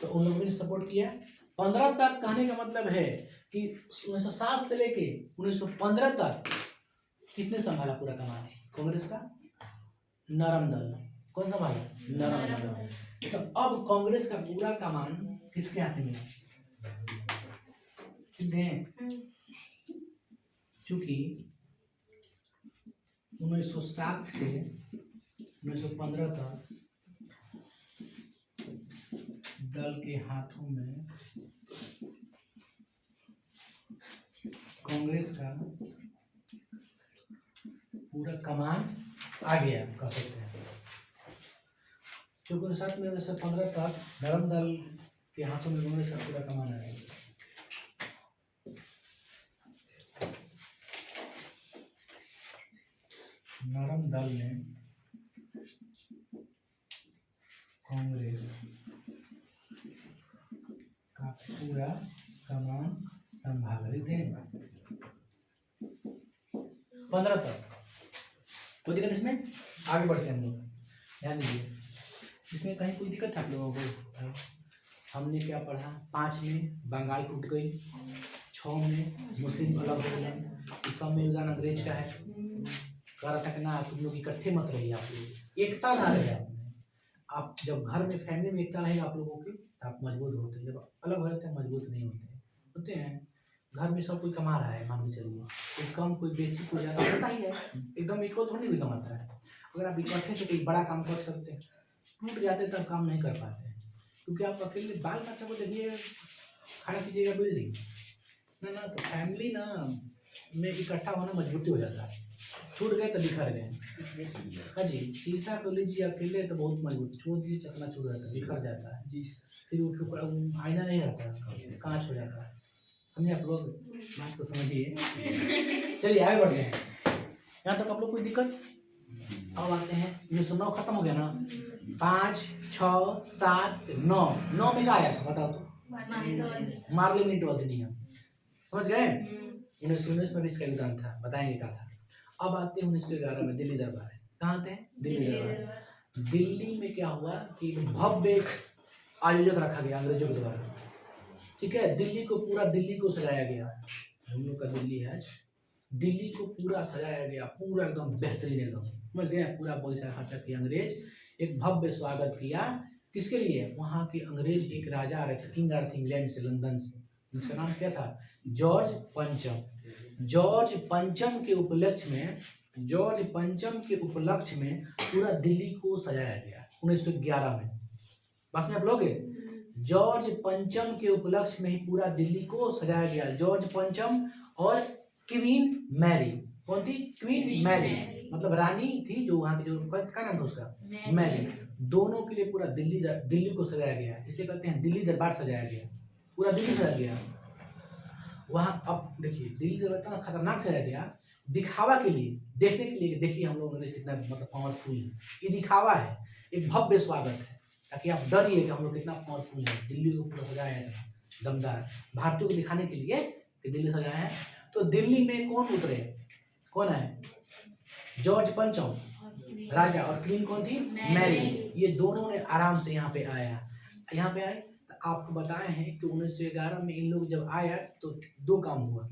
तो उन लोगों ने सपोर्ट किया। 15 तक कहने का मतलब है कि 1907 से लेके 1915 तक किसने संभाला पूरा कमान? कांग्रेस का नरम दल। कौन संभाला? नरम दल। तो अब कांग्रेस का पूरा कमान किसके हाथ में है? चूंकि 1907 से 1915 तक दल के हाथों में कांग्रेस का पूरा कमान आ गया, कह सकते हैं। चूंकि 1907 में 1915 तक नरम दल के हाथों में कांग्रेस का पूरा कमान आ गया। नरम दल ने कांग्रेस का पूरा कमान संभाला। 15 तक कोई दिक्कत इसमें? आगे बढ़ते हैं हम लोग, ध्यान दीजिए। इसमें कहीं कोई दिक्कत था आप लोगों को? हमने क्या पढ़ा? 5 में बंगाल टूट गई, 6 में मुस्लिम अलग हो गया, इस सब में योगदान अंग्रेज का है। कह रहा था कि ना तुम लोग इकट्ठे मत रहिए, आप लोग एकता ना रहे आप में। आप जब घर में फैमिली में एकता रहेगा आप लोगों की तो आप मजबूत होते हैं, जब अलग हो जाते हैं मजबूत नहीं होते हैं। घर में सब कोई कमा रहा है, मान के चलिए, कोई कम कोई बेसी कोई ज़्यादा होता ही है, एकदम इक्वल थोड़ी भी कमाता है। अगर आप इकट्ठे से कोई बड़ा काम कर सकते हैं, टूट जाते तब काम नहीं कर पाते हैं, क्योंकि आप अकेले बाल बच्चा को देखिए खड़ा कीजिएगा बिल्डिंग ना, तो फैमिली ना में इकट्ठा होना मजबूती हो जाता है। छूट गए तो बिखर गए। हाँ जी, शीशा को लीजिए अकेले तो बहुत मजबूत, छोड़ दीजिए चकना चूर जाता है, बिखर जाता है जी। फिर वो आईना नहीं रहता, कांच हो जाता है। समझे आप लोग? बात को समझिए। चलिए आगे बढ़ते हैं। यहाँ तक आप लोग कोई दिक्कत? अब आते हैं 1909 खत्म हो गया ना। 5, 6, 7, 9 में क्या आया था बताओ तो? मार्लिमेंट अधिनियम, समझ गए? 1919 में भी इसका योगदान था, बताएंगे क्या था। अब आते हैं 1911 में दिल्ली दरबार। कहाँ थे? दिल्ली दरबार। दिल्ली में क्या हुआ कि भव्य आयोजक रखा गया अंग्रेजों के द्वारा, ठीक है। दिल्ली को पूरा दिल्ली को सजाया गया। हम लोग का दिल्ली है दिल्ली को पूरा सजाया गया, पूरा एकदम बेहतरीन, एकदम समझ गए, पूरा पैसा खर्चा किया अंग्रेज, एक भव्य स्वागत किया। किसके लिए? वहाँ के अंग्रेज एक राजा आ रहे थे, किंग आ रहे थे इंग्लैंड से, लंदन से, जिसका नाम क्या था? जॉर्ज पंचम। जॉर्ज पंचम के उपलक्ष्य में, जॉर्ज पंचम के उपलक्ष्य में पूरा दिल्ली को सजाया गया 1911 में। बस में आप लोग जॉर्ज पंचम के उपलक्ष्य में ही पूरा दिल्ली को सजाया गया। जॉर्ज पंचम और क्वीन मैरी। कौन थी? क्वीन मैरी, मतलब रानी थी जो वहां की, जो क्या नाम था उसका? मैरी। दोनों के लिए पूरा दिल्ली को सजाया गया, इसलिए कहते हैं दिल्ली दरबार सजाया गया, पूरा दिल्ली सजाया गया वहां। अब देखिए दिल्ली दरबार इतना खतरनाक सजाया गया, दिखावा के लिए, देखने के लिए, देखिए हम लोग अंग्रेज कितना मतलब पावरफुल है, ये दिखावा है, एक भव्य स्वागत है, ताकि आप डरिए कि हम लोग कितना पावरफुल है। दिल्ली को पूरा सजाया है दमदार, भारतीयों को दिखाने के लिए कि दिल्ली सजाया है। तो दिल्ली में कौन उतरे? कौन है? जॉर्ज पंचम राजा, और क्वीन कौन थी? मैरी। ये दोनों ने आराम से यहाँ पे आया, यहाँ पे आए। तो आपको बताए हैं कि 1911 में इन लोग जब आया तो दो काम हुआ।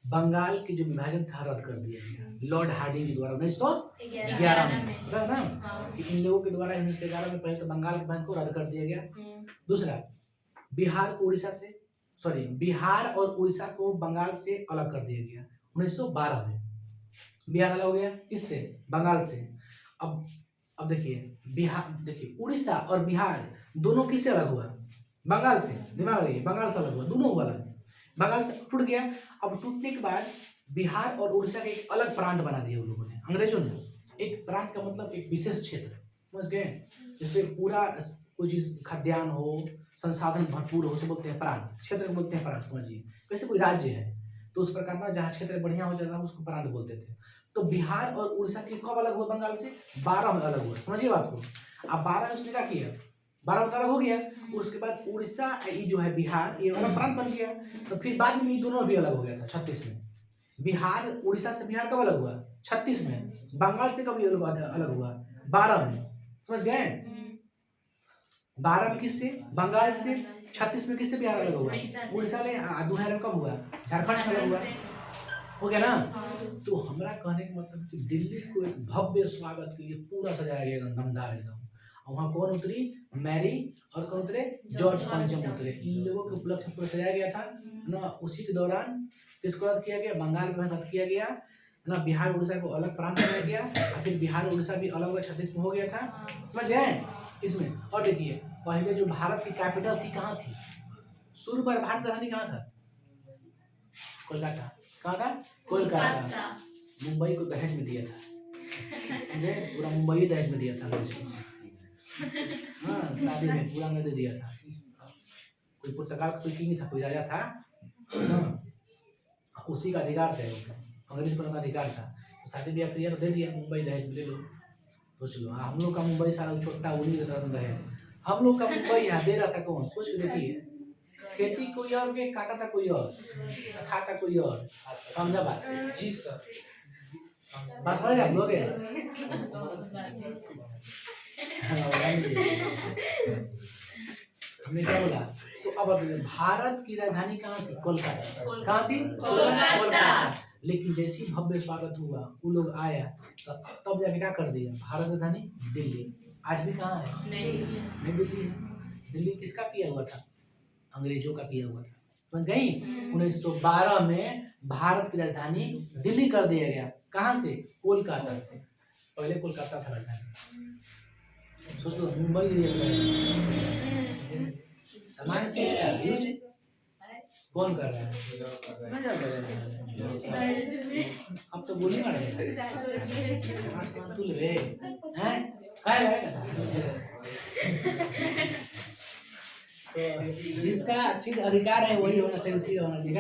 बंगाल की जो विभाजन था रद्द कर दिया गया लॉर्ड हार्डिंग के द्वारा 1911 में, पता ना कि इन लोगों के द्वारा 1911 में पहले तो बंगाल के विभाजन को रद्द कर दिया गया। दूसरा, बिहार को उड़ीसा से, सॉरी, बिहार और उड़ीसा को बंगाल से अलग कर दिया गया 1912 में। बिहार अलग हो गया किससे? बंगाल से। अब देखिए बिहार, देखिए उड़ीसा और बिहार दोनों किससे अलग हुआ? बंगाल से। दिमाग रखिए, बंगाल से अलग हुआ, दोनों हुआ अलग, बंगाल से टूट गया। अब टूटने के बाद बिहार और उड़ीसा का एक अलग प्रांत बना दिया उन लोगों ने, अंग्रेजों ने। एक प्रांत का मतलब एक विशेष क्षेत्र, समझ गए, जिसमें पूरा कोई चीज खाद्यान्न हो, संसाधन भरपूर हो, उसे बोलते हैं प्रांत, क्षेत्र बोलते हैं प्रांत, समझिए। वैसे कोई राज्य है तो उस प्रकार का जहाँ क्षेत्र बढ़िया हो जाता है उसको प्रांत बोलते थे। तो बिहार और उड़ीसा के कब अलग हुआ बंगाल से? 12 में अलग हुआ, समझिए बात को। अब 12 में उसने क्या किया? 12 में अलग हो गया। उसके बाद उड़ीसा, ये जो है बिहार, ये अलग प्रांत बन गया। तो फिर बाद में ये दोनों भी अलग हो गया था 36 में। बिहार, उड़ीसा से बिहार कब अलग हुआ? 36 में। बंगाल से कब अलग हुआ? 12 में, समझ गए। 12 में किससे? बंगाल से। 36 में किससे बिहार अलग हुआ? उड़ीसा ले। 2000 कब हुआ? झारखंड से अलग हुआ, हो गया ना। तो हमारा कहने का मतलब कि दिल्ली को एक भव्य स्वागत के लिए पूरा सजाया गया एकदम दमदार एकदम। और वहाँ कौन उतरी? मैरी, और कौन उतरे? जॉर्ज पंचम उतरे। इन लोगों के उपलक्ष्य पूरा सजाया गया था ना। उसी के दौरान किसको रद्द किया गया? बंगाल में रद्द किया गया ना। बिहार उड़ीसा को अलग प्रांत बनाया गया, फिर बिहार उड़ीसा भी अलग अलग 36 में हो गया था, समझ गए इसमें। और देखिए पहले जो भारत की कैपिटल थी कहाँ थी? शुरू पर भारत की राजधानी कहाँ था? कोलकाता। कहाँ था? कोलकाता। मुंबई को दहेज में दिया था, मुझे पूरा मुंबई दहेज में दिया था मुझे। हाँ, शादी में पूरा अंग्रेज दिया था। कोई पुर्तगाल का कोई किंग था, कोई राजा था ना, उसी का अधिकार था, अंग्रेज का अधिकार था। तो शादी ब्याह किया तो दे दिया, मुंबई दहेज ले लो। सोच लो, हम लोग का मुंबई सारा छोटा उन्हीं का तरह है। हम लोग का मुंबई यहाँ दे रहा था कौन? सोच के देखिए, खेती कोई और के, काटा था कोई और, खाता कोई और, समझा बात? जी सर, बस समझ आप लोग हमने क्या बोला? तो अब भारत की राजधानी कहाँ थी? कोलकाता। कहाँ थी? कोलकाता। लेकिन जैसे ही भव्य स्वागत हुआ, वो लोग आया, तब जाके क्या कर दिया? भारत राजधानी दिल्ली। आज भी कहाँ है? नहीं दिल्ली है। दिल्ली किसका किया हुआ था? अंग्रेजों का किया हुआ था, समझ गई। 1912 में भारत की राजधानी दिल्ली कर दिया गया। कहाँ से? कोलकाता से। पहले कोलकाता था राजधानी। सोच लो, मुंबई सामान किसका यूज कौन कर रहा है? अब तो गोली मार तू ले हैं, जिसका सिद्ध अधिकार है वही होना चाहिए, उसी होना चाहिए।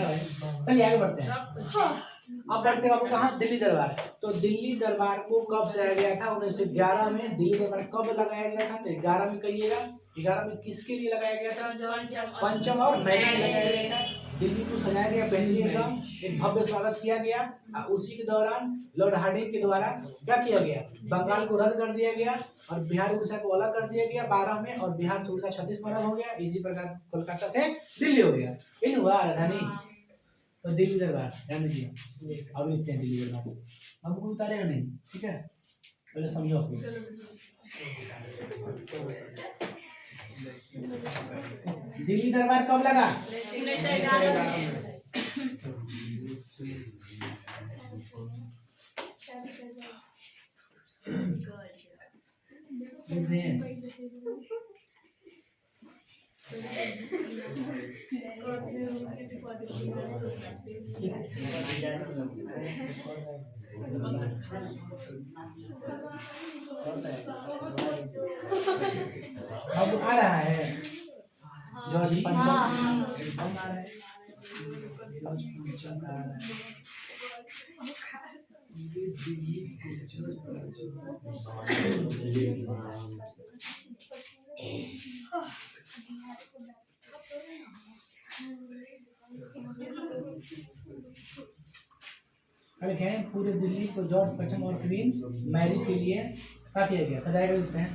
चलिए आगे बढ़ते हैं। अब बढ़ते बाबू कहाँ? दिल्ली दरबार। तो दिल्ली दरबार को कब सजाया गया था? 1911 में। दिल्ली दरबार कब लगाया गया था? तो 11 में कहिएगा। 11 में किसके लिए लगाया गया था? पंचम और मैरी के लिए लगाया गया था। दिल्ली को सजाया गया बेहतरीन एकदम, एक भव्य स्वागत किया गया। उसी के दौरान लॉर्ड हार्डिंग के द्वारा क्या किया गया? बंगाल को रद्द कर दिया गया और बिहार उड़ीसा को अलग कर दिया गया 12 में, और बिहार से उड़ीसा 36 में अलग हो गया। इसी प्रकार कोलकाता से दिल्ली हो गया। इन हुआ राजधानी। तो दिल्ली दरबार ध्यान दीजिए, अब लिखते हैं दिल्ली दरबार, हमको उतारेगा नहीं, ठीक है, पहले समझो। दिल्ली दरबार कब लगा? अब आ रहा है जॉर्ज पंचम आ रहा है, जॉर्ज पंचम आ रहा है। लिखें पूरे दिल्ली को जॉर्ज पंचम और क्वीन मैरी के लिए क्या किया गया? सजाया गया लिखते हैं।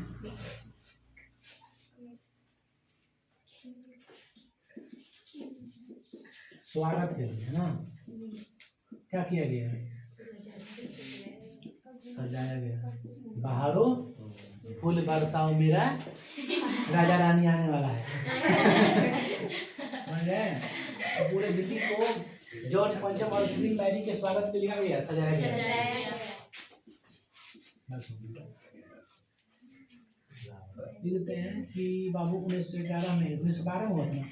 स्वागत के लिए है ना, क्या किया गया? सजाया गया। बाहरों फूल बरसाओ मेरा राजा रानी आने वाला है। समझ गए? तो पूरे दिल्ली को जॉर्ज पंचम और क्वीन मैरी के स्वागत के लिए गया, सजाया गया। लिखते हैं कि बाबू 1911 में 1912 में हुआ था।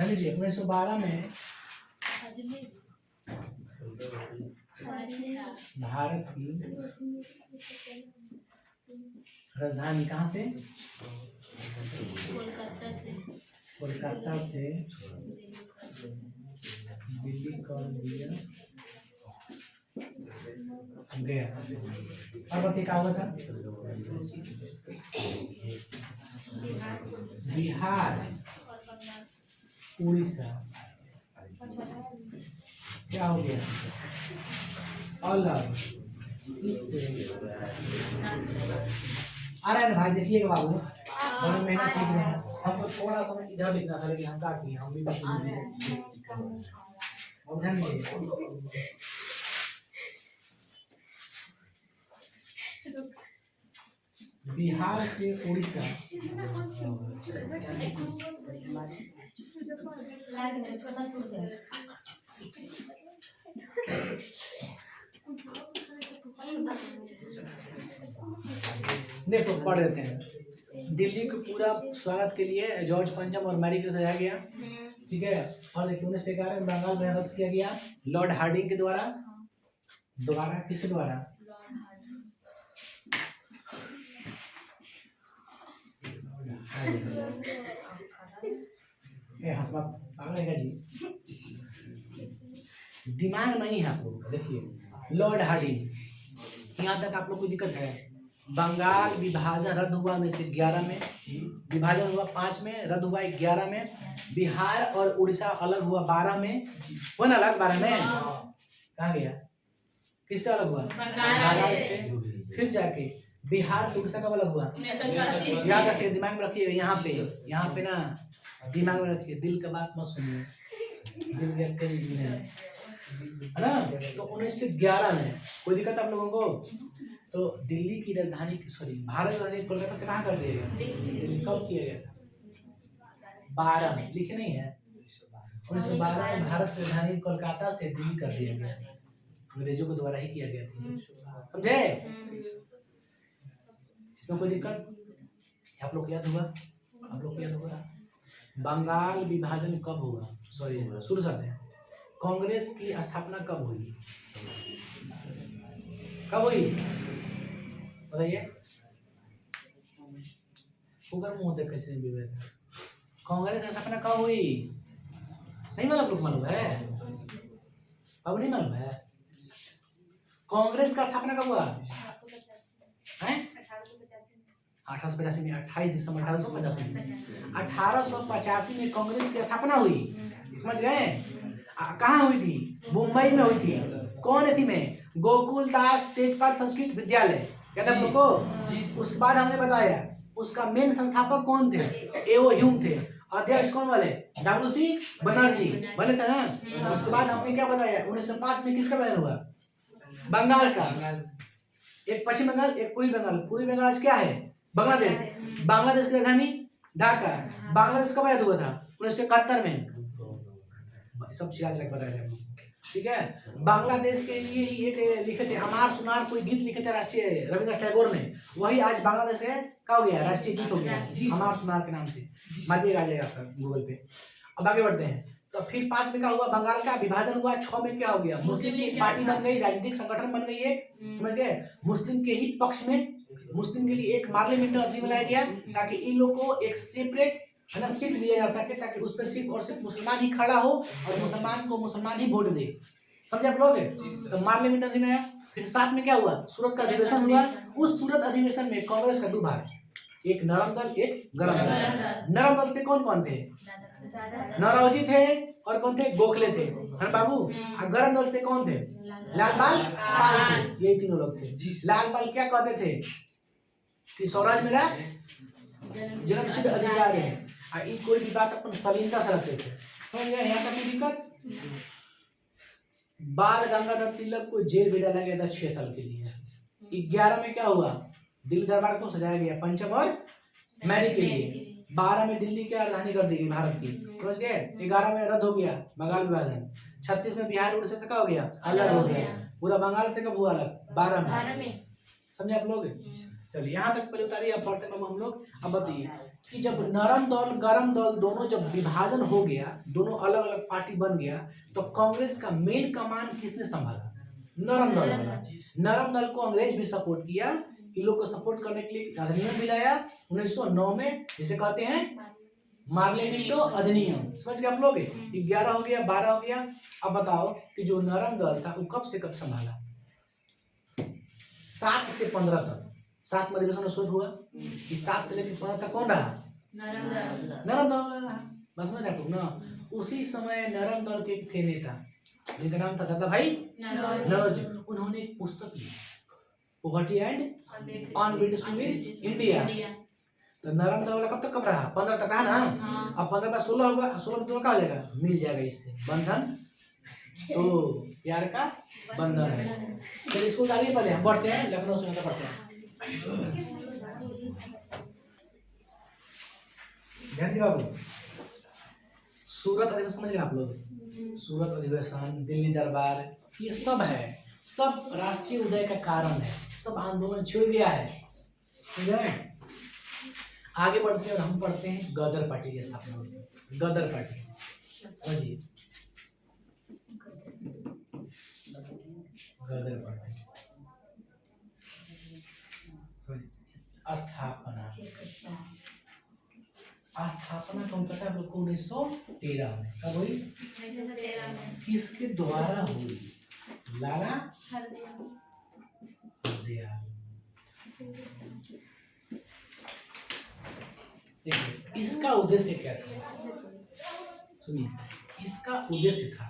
लीजिए 1912 में भारत की राजधानी कहाँ से? कोलकाता से दिल्ली कर दिया गया। अब बताइए क्या हुआ था? बिहार उड़ीसा क्या हो गया? अलग। आ रहा है भाई, देखिएगा बाबू, बड़ी मेहनत सीख रहे हैं। हमको थोड़ा सा इधर लिखना था, लेकिन हम क्या किए, हम भी बिहार से उड़ीसा देखो पढ़ देते हैं। दिल्ली को पूरा स्वागत के लिए जॉर्ज पंचम और मैरी को सजाया गया, ठीक है। और देखिए 1911 में बंगाल में रद्द किया गया लॉर्ड हार्डिंग के द्वारा। दोबारा किसके द्वारा? जी दिमाग नहीं है आप लोग, देखिए लॉर्ड हार्डिंग। यहाँ तक आप लोग को दिक्कत है? बंगाल विभाजन रद्द हुआ में से 11 में, विभाजन हुआ 5 में, रद्द हुआ 11 में, बिहार और उड़ीसा अलग हुआ 12 में, वो ना अलग 12 में कहाँ गया? किससे अलग हुआ? बंगाल से। फिर जाके बिहार से उड़ीसा कब अलग हुआ? याद रखिए, दिमाग में रखिएगा। यहाँ पे ना दिमाग में रखिए, दिल का बात मत सुनिए, दिल के है ना। तो 1911 में कोई दिक्कत आप लोगों को? तो दिल्ली की राजधानी, सॉरी भारत राजधानी कोलकाता से कहाँ कर दिया गया? दिल्ली कब किया गया था? 12 में। लिखे नहीं है? 1912 में भारत राजधानी कोलकाता से दिल्ली कर दिया गया, अंग्रेजों के द्वारा ही किया गया था। समझे? इसमें कोई दिक्कत? आप लोग याद हुआ? आप लोग याद होगा? बंगाल विभाजन कब हुआ? सॉरी शुरू से हैं। कांग्रेस की स्थापना कब हुई? कब हुई बताइए? ऊपर मुंह देख कैसे विवेक? कांग्रेस की स्थापना कब हुई? नहीं मालूम? आप लोग मालूम है? अब नहीं मालूम है? कांग्रेस का स्थापना कब हुआ है? 1885 में, 28 दिसंबर 1885 में। 1885 में कांग्रेस की स्थापना हुई, समझ गए? कहाँ हुई थी? मुंबई में हुई थी। कौन थी में? गोकुल दास तेजपाल संस्कृत विद्यालय, क्या था लोगों को? उसके बाद हमने बताया उसका मेन संस्थापक कौन थे? एओ ह्यूम थे। अध्यक्ष कौन वाले? डब्ल्यू.सी. बनर्जी बने थे ना। उसके बाद हमने क्या बताया? 1905 में किसका बैन हुआ? बंगाल का। एक पश्चिम बंगाल, एक पूर्वी बंगाल। पूर्वी बंगाल क्या है? बांग्लादेश। बांग्लादेश की राजधानी ढाका। बांग्लादेश कब आजाद हुआ था? 1971 में। सब चीज बताया, ठीक है। बांग्लादेश के लिए ही एक लिखे थे, अमार सुनार कोई गीत लिखे थे राष्ट्रीय, रविंद्रनाथ टैगोर ने। वही आज बांग्लादेश है क्या हो गया? राष्ट्रीय गीत हो गया, अमार सुनार के नाम से। मारिएगा आ जाएगा आपका गूगल पे। अब आगे बढ़ते हैं। तो फिर 5 में क्या हुआ? बंगाल का विभाजन हुआ। 6 में क्या हो गया? मुस्लिम की एक पार्टी बन गई, राजनीतिक संगठन बन गई है, समझ गए? मुस्लिम के ही पक्ष में, मुस्लिम के लिए एक पार्लियामेंट अधिनियम लाया गया ताकि इन लोग को एक सेपरेट है ना सीट दिया जा सके, ताकि उस पर सिर्फ और सिर्फ मुसलमान ही खड़ा हो और मुसलमान को मुसलमान ही वोट दे। समझे आप लोग? तो पार्लियामेंट अधिनियम आया। फिर 7 में क्या हुआ? सूरत का अधिवेशन हुआ। उस सूरत अधिवेशन में कांग्रेस का 2 भाग, एक नरम दल, एक गरम दल। नरम दल से कौन कौन थे? नौरोजी थे और कौन थे? गोखले थे, है बाबू। और गरम दल से कौन थे? लालबाल पाल थे। ये तीनों लोग थे। लालबाल क्या कहते थे कि स्वराज मेरा जन्मसिद्ध अधिकार है, और इन कोई भी बात अपन सलीनता से रखते थे। समझ गए? यहाँ तक की दिक्कत। बाल गंगाधर तिलक को जेल भी डाला गया था 6 साल के लिए। 11 में क्या हुआ? दिल्ली दरबार को सजाया गया पंचम और मैरी के लिए। 12 में दिल्ली की राजधानी कर दी गई भारत की, समझ गए? 11 में रद्द हो गया बंगाल विभाजन। 36 में बिहार उड़ीसा से क्या हो गया? अलग हो गया। पूरा बंगाल से कब हुआ अलग? 12 में। समझे आप लोग? चलिए यहाँ तक पहले उतारिए, अब पढ़ते हैं हम लोग। अब बताइए कि जब नरम दल गरम दल दोनों जब विभाजन हो गया, दोनों अलग अलग पार्टी बन गया, तो कांग्रेस का मेन कमान किसने संभाला? नरम दल वाला। नरम दल को अंग्रेज भी सपोर्ट किया। इन लोग को सपोर्ट करने के लिए अधिनियम भी लाया 1909 में, जिसे कहते हैं मार्लेमिंटो अधिनियम। समझ गए आप लोग? 11 हो गया, 12 हो गया। अब बताओ कि जो नरम दल था वो कब से कब संभाला? 7 से 15 तक। 7 में अधिवेशन शुरू हुआ कि 7 से लेकर 15 तक कौन रहा? नरम दल रहा। बस समझ रहे ना? उसी समय नरम दल के एक थे नेता, जिनका नाम था दादा भाई नौरोजी। उन्होंने एक पुस्तक लिखी, पॉवर्टी एंड अनब्रिटिश इंडिया। तो नरम दल वाला कब रहा? 15 तक रहा ना। अब 15 बाद 16 होगा, 16 में तुम्हें क्या हो जाएगा? मिल जाएगा इससे बंधन, तो प्यार का बंधन है। चलिए इसको जानिए, पहले हम बढ़ते हैं, लखनऊ से पढ़ते हैं। ध्यान दिए बाबू। सूरत अधिवेशन समझ रहे आप लोग? सूरत अधिवेशन, दिल्ली दरबार, ये सब है, सब राष्ट्रीय उदय का कारण है, सब आंदोलन छिड़ गया है, ठीक है? आगे बढ़ते हैं और हम पढ़ते हैं गदर पार्टी की स्थापना होती है। गदर पार्टी समझिए, गदर पार्टी स्थापना कौन करता है? 1913 में। कब हुई? किसके द्वारा हुई? लाला हरदयाल। देखिए इसका उद्देश्य क्या था, सुनिए। इसका उद्देश्य था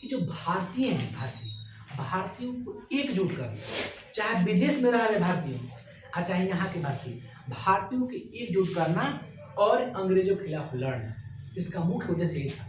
कि जो भारतीय हैं, भारतीयों को एकजुट करना, चाहे विदेश में रह रहे भारतीय और चाहे यहाँ के भारतीयों को एकजुट करना और अंग्रेजों के खिलाफ लड़ना। इसका मुख्य उद्देश्य ये था।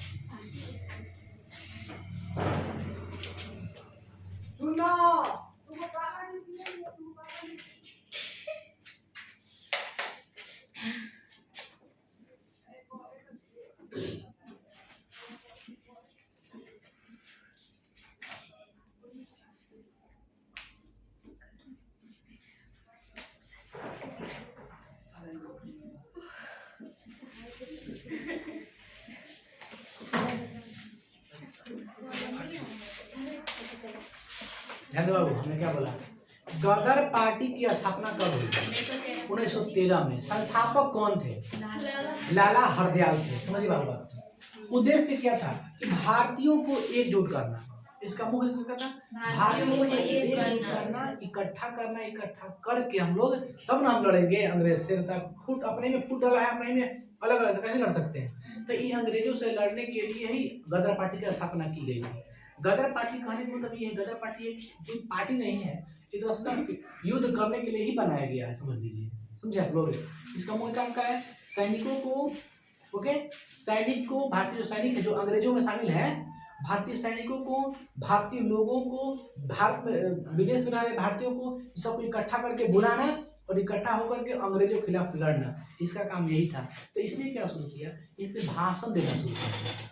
ध्यान दो बाबू, हमने क्या बोला? गदर पार्टी की स्थापना कब हुई? 1913 में। संस्थापक कौन थे? लाला हरदयाल थे। समझिए बाबू बात। उद्देश्य क्या था कि भारतीयों को एकजुट करना, इसका मुख्य उद्देश्य क्या था? भारतीयों को एकजुट करना, इकट्ठा करके हम लोग तब ना हम लड़ेंगे अंग्रेज से। फुट अपने में फुट डाला है, अपने में अलग अलग कैसे लड़ सकते हैं? तो ये अंग्रेजों से लड़ने के लिए ही गदर पार्टी की स्थापना की गई थी। गदर पार्टी कहने का मतलब ये है, गदर पार्टी एक पार्टी नहीं है, एक युद्ध करने के लिए ही बनाया गया है, समझ लीजिए। समझे आप लोग? इसका मुख्य काम क्या है? सैनिकों को, ओके, सैनिक को, भारतीय जो सैनिक है जो अंग्रेजों में शामिल है, भारतीय सैनिकों को, भारतीय लोगों को, भारत में विदेश में रह रहे भारतीयों को, सबको इकट्ठा करके बुलाना और इकट्ठा होकर के अंग्रेजों के खिलाफ लड़ना, इसका काम यही था। तो इसने क्या शुरू किया? इसने भाषण देना शुरू कर दिया।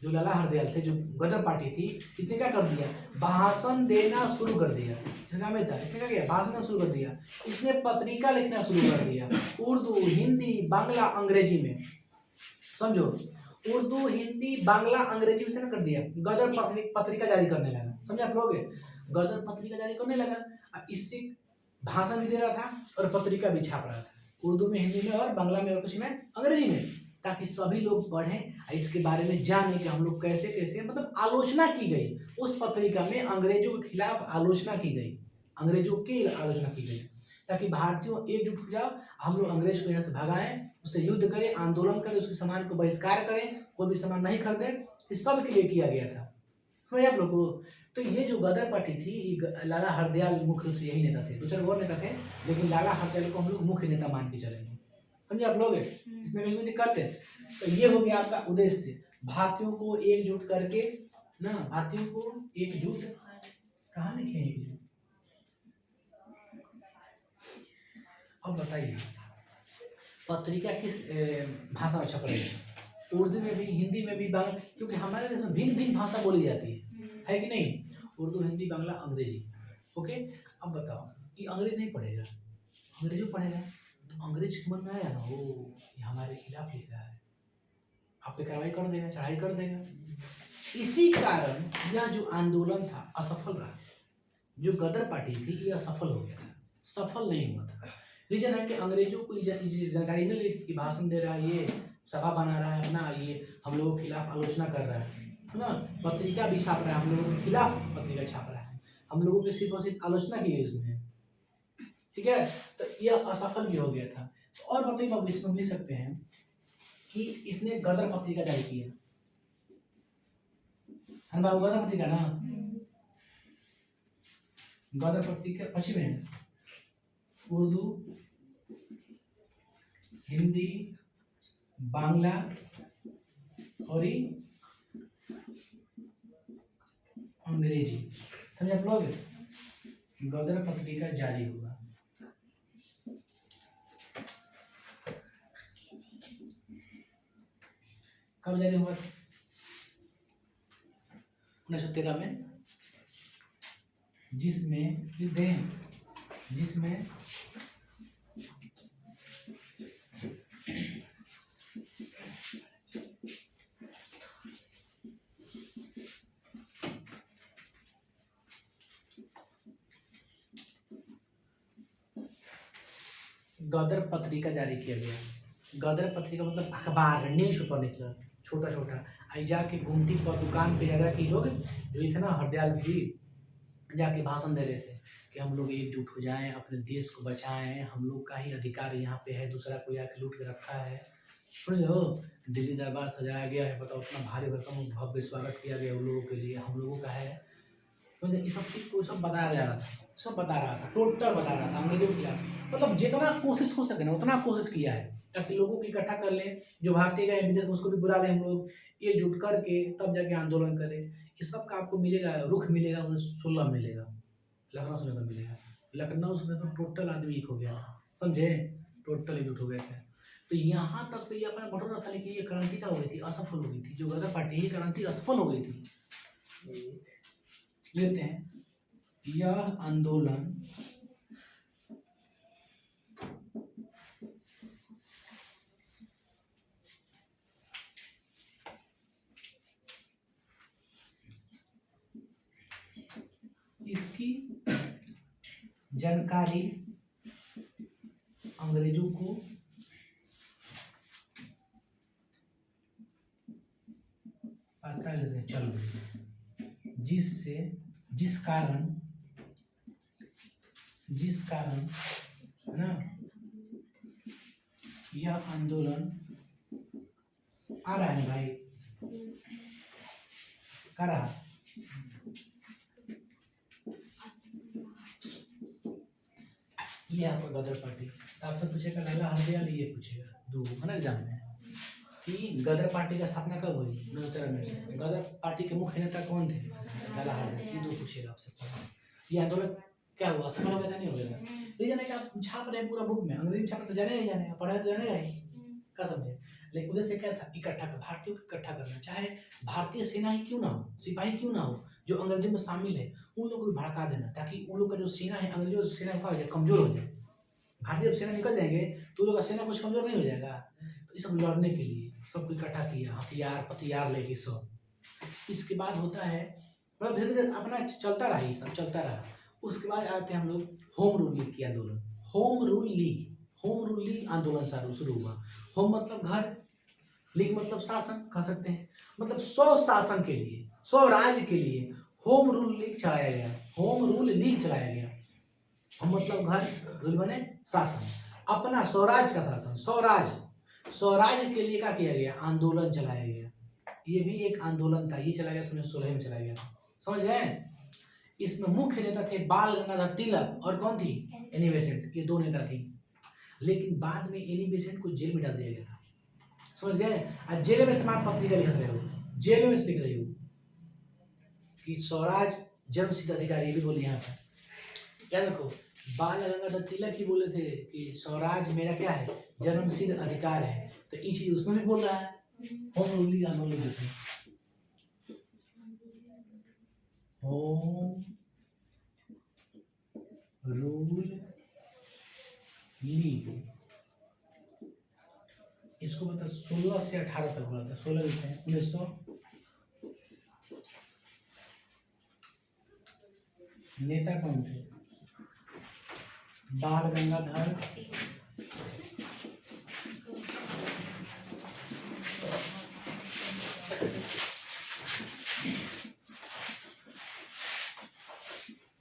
जो लाला हरदयाल थे, जो गदर पार्टी थी, इसने क्या कर दिया? भाषण देना शुरू कर दिया। इसने क्या किया? भाषण देना शुरू कर दिया। इसने पत्रिका लिखना शुरू कर दिया, उर्दू, हिंदी, बांग्ला, अंग्रेजी में। समझो, उर्दू, हिंदी, बांग्ला, अंग्रेजी में क्या कर दिया? गदर पत्रिका जारी करने लगा। समझे आप लोग? गदर पत्रिका जारी करने लगा। इससे भाषण भी दे रहा था और पत्रिका भी छाप रहा था, उर्दू में, हिंदी में और बांग्ला में और कुछ में अंग्रेजी में, ताकि सभी लोग पढ़ें, इसके बारे में जाने कि हम लोग कैसे कैसे, मतलब आलोचना की गई उस पत्रिका में, अंग्रेजों के खिलाफ आलोचना की गई, अंग्रेजों की आलोचना की गई, ताकि भारतीयों एकजुट हो जाओ, हम लोग अंग्रेज को यहाँ से भगाएं, उससे युद्ध करें, आंदोलन करें, उसके सामान को बहिष्कार करें, कोई भी सामान नहीं खरीदे। इस सब के लिए किया गया था। समझ आप लोग को? तो ये जो गदर पार्टी थी, लाला हरदयाल मुख्य रूप से यही नेता थे, दो चार और नेता थे, लेकिन लाला हरदयाल को हम लोग मुख्य नेता मान के चलेंगे। समझे आप लोग? इसमें कोई दिक्कत है? तो ये हो गया आपका उद्देश्य, भारतीयों को एकजुट करके ना, भारतीयों को एकजुट, कहाँ लिखे हैं एकजुट? अब बताइए, पत्रिका किस भाषा में छप रही है? उर्दू में भी, हिंदी में भी, बांग्ला, क्योंकि हमारे देश में भिन्न भिन्न भाषा बोली जाती है कि नहीं? उर्दू, हिंदी, बांग्ला, अंग्रेजी। ओके, अब बताओ, ये अंग्रेज नहीं पढ़ेगा, अंग्रेजों पढ़ेगा, तो अंग्रेज के मन में आया ना, वो ये हमारे खिलाफ लिख रहा है, आप पे कार्रवाई कर देगा, चढ़ाई कर देगा। इसी कारण यह जो आंदोलन था असफल रहा, जो गदर पार्टी थी ये असफल हो गया था, सफल नहीं हुआ था। रीजन है कि अंग्रेजों को जानकारी मिल रही थी कि भाषण दे रहा है, ये सभा बना रहा है ना, ये हम लोगों के खिलाफ आलोचना कर रहा है ना, पत्रिका भी छाप रहा है, हम लोगों के खिलाफ पत्रिका छाप रहा है, हम लोगों की सिर्फ और सिर्फ आलोचना की है इसमें, ठीक है? तो यह असफल भी हो गया था। तो और बताइए, आप इसमें लिख सकते हैं कि इसने गदर पत्रिका जारी किया है बाबू, गदर पत्रिका ना, गदर पत्रिका पश्चिम में उर्दू, हिंदी, बांग्ला और अंग्रेजी। समझे आप लोग? गदर पत्रिका जारी हुआ। कब जारी हुआ? 1913 में, जिसमें गदर पत्रिका जारी किया गया। गदर पत्रिका मतलब अखबार, न्यूज पेपर निकला, छोटा छोटा, आई जाके घूमती पर दुकान पे जगह की लोग जो थे ना, हरदयाल जी जाके भाषण दे रहे थे कि हम लोग एकजुट हो जाएं, अपने देश को बचाएं, हम लोग का ही अधिकार यहाँ पे है, दूसरा कोई आके लूट के रखा है। समझो, दिल्ली दरबार सजाया गया है, बताओ उतना भारी भरकम भव्य स्वागत किया गया उन लोगों के लिए, हम लोगों का है। तो ये सब चीज़ को सब बताया जा रहा था, सब बता रहा था, टोटल बता रहा था अंग्रेजों के खिलाफ, मतलब जितना कोशिश हो सके ना उतना कोशिश किया है, ताकि लोगों को इकट्ठा कर लें, जो भारतीय गए विदेश में उसको भी बुला लें हम लोग, एकजुट करके तब जाके आंदोलन करें। इस सब का आपको मिलेगा, रुख मिलेगा, 1916 मिलेगा, लखनऊ सुनने को मिलेगा। लखनऊ सुनने को टोटल आदमी एक हो गया था, समझे? टोटल एकजुट हो गए थे। तो यहाँ तक तो ये अपना बढ़ रहा था, लेकिन ये क्रांति क्या हो गई थी? असफल हो गई थी। जो गदर पार्टी की क्रांति असफल हो गई थी। लेते हैं, यह आंदोलन इसकी जानकारी अंग्रेजों को पता चल गई, जिससे जिस कारण है ना यह आंदोलन आ रहा है भाई, कर रहा ये आपका गदर पार्टी। आपसे पूछेगा लगा हरदयाल, ये पूछेगा दो है ना एग्जाम में कि गदर पार्टी की स्थापना कब हुई 1913 में, गदर पार्टी के मुख्य नेता कौन थे, लाला हरदयाल, ये दो पूछेगा आपसे। ये आंदोलन क्या हुआ, सफल हो गया था नहीं हो गया? रीजन है कि आप छाप रहे हैं पूरा बुक में, अंग्रेजी छाप तो जाने ही जाने, पढ़ा तो जाने ही, क्या समझे। लेकिन उद्देश्य क्या था, इकट्ठा कर भारतीयों को इकट्ठा करना, चाहे भारतीय सेना ही क्यों ना हो, सिपाही क्यों ना हो, जो अंग्रेजों में शामिल है उन लोगों को भी भड़का देना, ताकि उन लोग का जो सेना है अंग्रेजों की सेना का कमजोर हो जाए। भारतीय सेना निकल जाएंगे तो उन लोग का सेना कुछ कमजोर नहीं हो जाएगा। तो ये सब लड़ने के लिए सबको इकट्ठा किया, हथियार पथियार लेके सब। इसके बाद होता है मतलब धीरे धीरे अपना चलता रहा, ये सब चलता रहा। उसके बाद आते हैं हम लोग होम रूल लीग की आंदोलन। होम रूल लीग आंदोलन शुरू हुआ। होम मतलब घर, लीग मतलब शासन कह सकते हैं, मतलब स्वशासन के लिए, स्वराज के लिए होम रूल लीग चलाया गया। होम रूल लीग चलाया गया, होम मतलब घर, रूल बने शासन, अपना स्वराज का शासन, स्वराज के लिए क्या किया गया, आंदोलन चलाया गया। ये भी एक आंदोलन था, ये चला गया 1916 में चला गया, समझ गए। इसमें मुख्य नेता थे बाल गंगाधर तिलक और कौन थी, एनी बेसेंट, ये दो नेता थी। लेकिन बाद में एनी बेसेंट को जेल में डाल दिया गया था, समझ गए। आज जेल में समाज पत्रिका लिख रहे हो, जेल में से लिख रही हो कि स्वराज जन्मसिद्ध अधिकार, ये भी बोली यहाँ पर, क्या रखो, बाल गंगाधर तिलक ही बोले थे कि स्वराज मेरा क्या है, जन्मसिद्ध अधिकार है। तो ये चीज उसमें भी बोल रहा है। होम रूल लीग आंदोलन देते हैं, होम रूल लीग, इसको मतलब 16 से 18 तक हुआ था। 16 लिखते हैं 1900। नेता कौन थे, बाल गंगाधर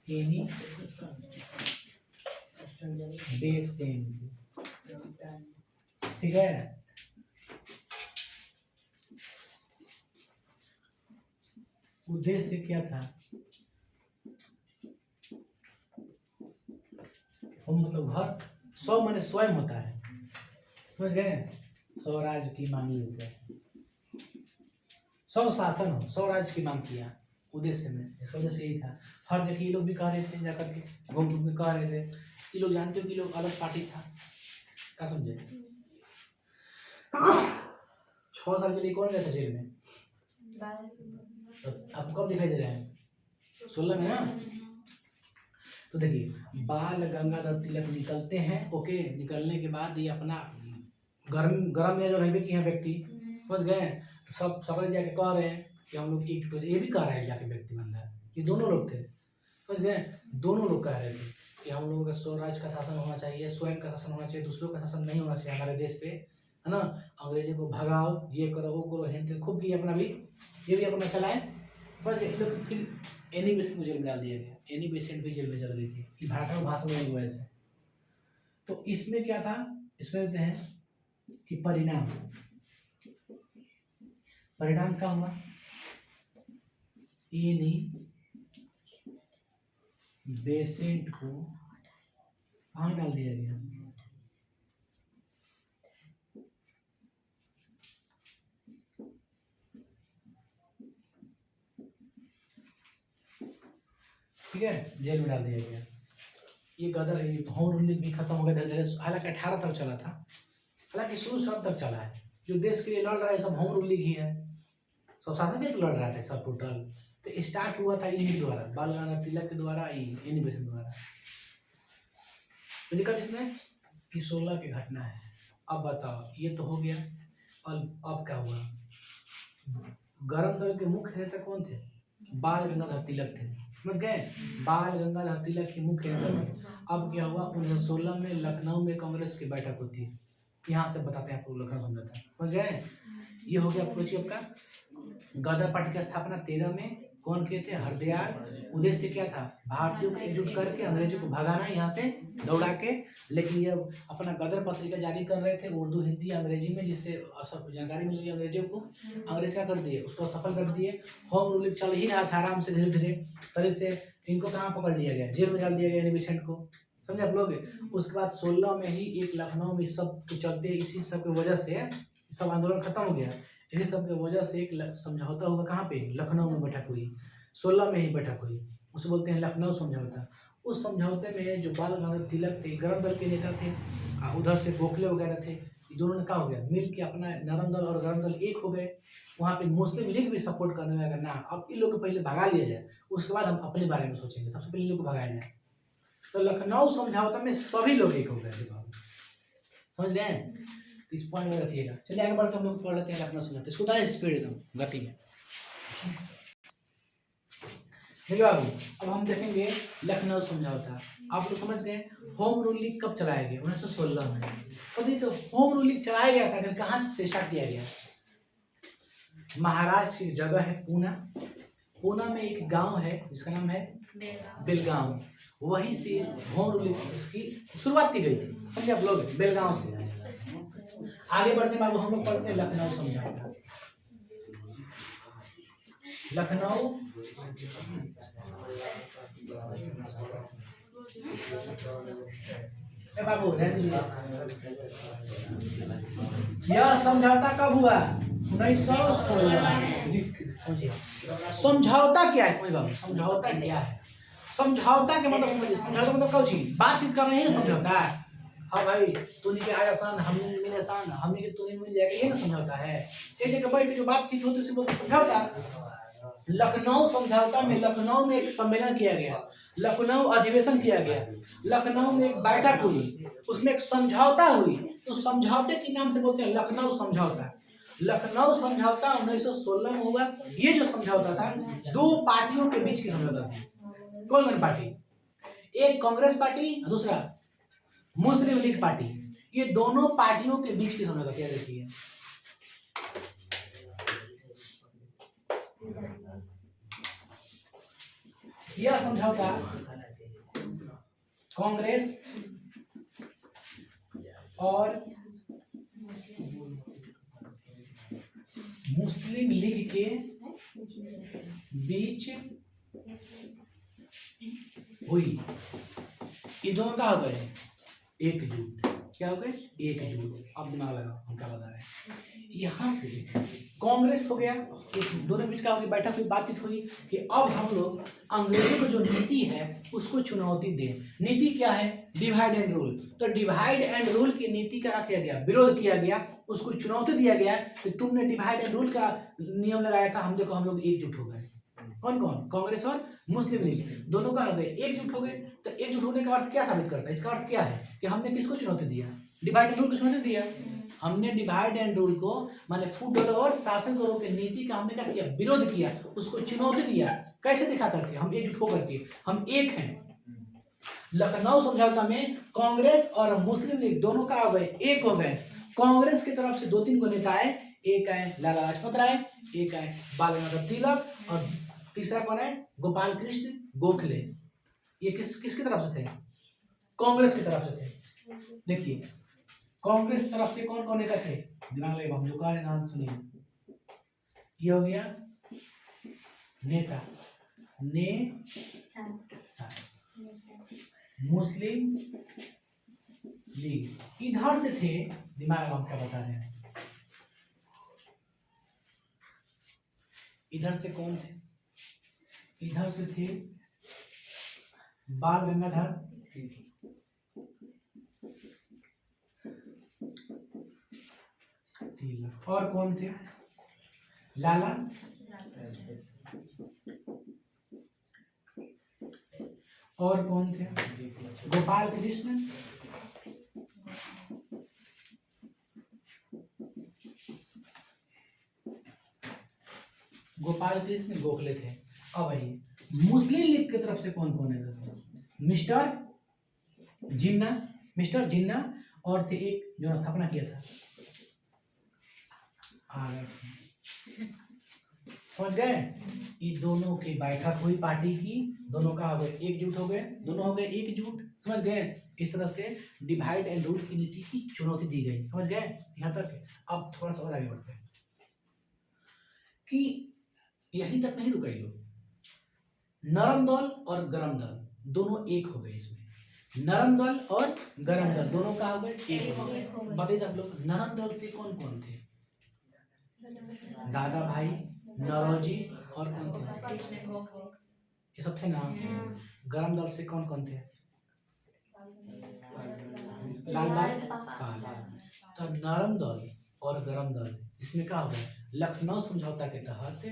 एनी बेसेंट, ठीक है। उद्देश्य क्या था, हम मतलब घर, स्व माने स्वयं होता है, समझ गए, स्वराज की मांगी होता है, स्वशासन हो, स्वराज की मांग किया उद्देश्य में। इसका उद्देश्य यही था। हर जगह ये लोग भी कह रहे थे, जाकर के घूम घूम के कह रहे थे। ये लोग जानते हो कि लोग अलग पार्टी था, क्या समझे। 6 साल के लिए कौन गया था जेल में, तो आपको कब दिखाई दे रहा है, 16 में ना। तो देखिए बाल गंगाधर तिलक निकलते हैं, ओके, निकलने के बाद ये अपना गरम में जो रहने की है व्यक्ति, समझ गए, सब सभी जाके कह रहे हैं कि हम लोग एक, ये भी कह रहा है जाके व्यक्ति बंदा, ये दोनों लोग थे, समझ गए, दोनों लोग कह रहे थे कि हम लोगों का स्वराज का शासन होना चाहिए, स्वयं का शासन होना चाहिए, दूसरों का शासन नहीं होना चाहिए हमारे देश पे, है ना। अंग्रेजों को भगाओ, ये करो वो करो, हिंद खूब की अपना भी, ये भी अपना चलाए। बस लोग फिर एनी बेसेंट को जेल में डाल दिया गया, एनी बेसेंट भी जेल में चल गई थी, ये भाषण भाषण में हुआ ऐसे। तो इसमें क्या था, इसमें देते हैं कि परिणाम क्या हुआ, एनी बेसेंट को कहाँ डाल दिया गया, ठीक है, जेल में डाल दिया गया। ये गदर होम रूल भी खत्म हो गया धीरे धीरे, हालांकि 18 तक चला था, हालांकि शुरू सब तक चला है। जो देश के लिए लड़ रहा है सब होम रूल ही है, स्वशासन के लड़ रहा था सब टोटल। तो स्टार्ट हुआ था इन्हीं द्वारा, बाल गंगाधर तिलक के द्वारा, एनी बेसेंट द्वारा। तो दिक्कत इसमें कि 16 की घटना है। अब बताओ, ये तो हो गया, और अब क्या हुआ, गरम दल के मुख्य नेता कौन थे, बाल गंगाधर तिलक थे, समझ गए, बाल गंगाधर तिलक के मुख्य नेता थे। अब क्या हुआ, 1916 में लखनऊ में कांग्रेस की बैठक होती है, यहाँ से बताते हैं आपको, लखनऊ समझाता है, समझ गए। ये हो गया पूछिए आपका गदर पार्टी की स्थापना 13 में कौन किए थे? हरदयाल। उद्देश्य क्या था? भारतीयों को एकजुट करके अंग्रेजों को भगाना यहाँ से दौड़ा के। लेकिन ये अपना गदर पत्रिका जारी कर रहे थे उर्दू, हिंदी, अंग्रेजी में, जिससे जानकारी मिल रही अंग्रेजों को। अंग्रेज क्या कर दिए? उसको सफल कर दिए। होम रूलिंग चल ही रहा था आराम से, धीरे धीरे तरीके से। इनको कहाँ पकड़ लिया गया? जेल में डाल दिया गया एनिमेशन को। समझे आप लोग? उसके बाद 16 में ही एक लखनऊ में सब के चलते, इसी सब की वजह से सब आंदोलन खत्म हो गया। इसी सब की वजह से एक समझौता हुआ। कहाँ पे? लखनऊ में बैठक हुई। 16 में ही बैठक हुई, उसे बोलते हैं लखनऊ समझौता। उस समझौते में जो बाल गंगाधर तिलक थे, गरम दल के नेता थे, उधर से गोखले वगैरह थे, दोनों ने क्या हो गया? मिल के अपना नरम दल और गरम दल एक हो गए। वहाँ पे मुस्लिम लीग भी सपोर्ट करने लगा, ना अब इन लोग को पहले भगा लिया जाए, उसके बाद हम अपने बारे में सोचेंगे, सबसे पहले इन लोग को भगाया जाए। तो लखनऊ समझौता में सभी लोग एक हो गए। समझ गए? इस पॉइंट में रखिएगा। चलिए आगे बढ़ते हम लोग पढ़ लेते हैं लखनऊ समझौता। इसको उतारे स्पीड एकदम गति में। ठीक है बाबू, अब हम देखेंगे लखनऊ समझौता। आप लोग समझ गए होम रूलिंग कब चलाया गया? 1916 में। पता तो होम रूलिंग चलाया गया था, कहाँ से स्टार्ट किया गया? महाराष्ट्र की जगह है पूना। पूना में एक गांव है जिसका नाम है बेलगांव। वहीं से होम रूलिंग इसकी शुरुआत की गई थी। समझे आप लोग? बेलगांव से। आगे बढ़ते बाबू हम लोग पढ़ते हैं लखनऊ समझौता। लखनऊ बाबू यह समझौता कब हुआ? 1916। समझौता क्या है? समझ बाबू, समझौता क्या है? समझौता के मतलब समझिए। समझौता मतलब कौन चीज? बातचीत कर रहे हैं ना समझौता। हाँ भाई, तूने के आया आसान, हमने मिले आसान, हमने के तूने मिल जाएगा, ये ना समझौता है। एक जगह बैठ के जो बातचीत होती है उसे बोलते समझौता। लखनऊ समझौता में लखनऊ में एक सम्मेलन किया गया, लखनऊ अधिवेशन किया गया, लखनऊ में एक बैठक हुई, उसमें एक समझौता हुई। तो समझौते के नाम से बोलते हैं लखनऊ समझौता। लखनऊ समझौता 1916 में हुआ। ये जो समझौता था दो पार्टियों के बीच की समझौता था। कौन कौन पार्टी? एक कांग्रेस पार्टी, दूसरा मुस्लिम लीग पार्टी। ये दोनों पार्टियों के बीच की समझौता क्या रहती है? यह समझौता कांग्रेस और मुस्लिम लीग के बीच हुई। ये दोनों क्या हो गए? एकजुट। क्या हो गए? एकजुट। अब दिमाग लगाओ हम क्या बता रहे हैं। यहाँ से कांग्रेस हो गया, दोनों बीच का बैठक हुई, बातचीत हुई कि अब हम लोग अंग्रेजों की जो नीति है उसको चुनौती दें। नीति क्या है? Divide and rule. तो डिवाइड एंड रूल की नीति का किया गया, विरोध किया गया, उसको चुनौती दिया गया कि तुमने डिवाइड एंड रूल का नियम लगाया था, हम देखो हम लोग एकजुट हो गए। कौन कौन? कांग्रेस और मुस्लिम लीग दोनों का हो गए, एकजुट हो गए। तो एकजुट होने का अर्थ क्या साबित करता है? इसका अर्थ क्या है कि हमने किसको चुनौती दिया? डिवाइड एंड रूल को चुनौती दिया। हमने डिवाइड एंड रूल को माने फूट और शासन करो के नीति का हमने क्या किया? विरोध किया, उसको चुनौती दिया। कैसे? दिखा करके हम एकजुट होकर के हम एक हैं। लखनऊ समझौता में कांग्रेस और मुस्लिम लीग दोनों का हो गए, एक हो गए। कांग्रेस की तरफ से 2-3 को नेता आए, एक आए लाला लाजपत राय, एक आए बाल गंगाधर तिलक, और तीसरा कौन है? गोपाल कृष्ण गोखले। ये किसकी तरफ से थे? कांग्रेस की तरफ से थे। देखिए कांग्रेस तरफ से कौन कौन नेता थे? दिमाग लगे, हम जो कह रहे हैं नाम सुनिए। ये हो गया नेता, मुस्लिम लीग। इधर से थे, दिमाग हम क्या बता रहे हैं, इधर से कौन थे? इधर से थे बाल गंगाधर तिलक। और कौन थे? लाला और कौन थे? गोपाल कृष्ण गोखले थे। अब आइए मुस्लिम लीग की तरफ से कौन कौन है? मिस्टर जिन्ना और थे एक जो स्थापना किया था समझ गए। ये दोनों की बैठक हुई पार्टी की, दोनों का हो गए एकजुट हो गए, दोनों हो गए एकजुट, समझ गए। इस तरह से डिवाइड एंड रूल की नीति की चुनौती दी गई, समझ गए यहाँ तक। अब थोड़ा सा और आगे बढ़ते हैं कि यहीं तक नहीं रुका ये लोग, नरम दल और गरम दल दोनों एक हो गए। इसमें नरम दल और गरम दल दोनों का हो गए एक हो गए। बताइए आप लोग, नरम दल से कौन कौन थे? दादा भाई, नौरोजी और कौन थे? ये सब थे ना। गरम दल से कौन कौन थे? लाल पाल। तो नरम दल और गरम दल इसमें क्या हो गया, लखनऊ समझौता के तहत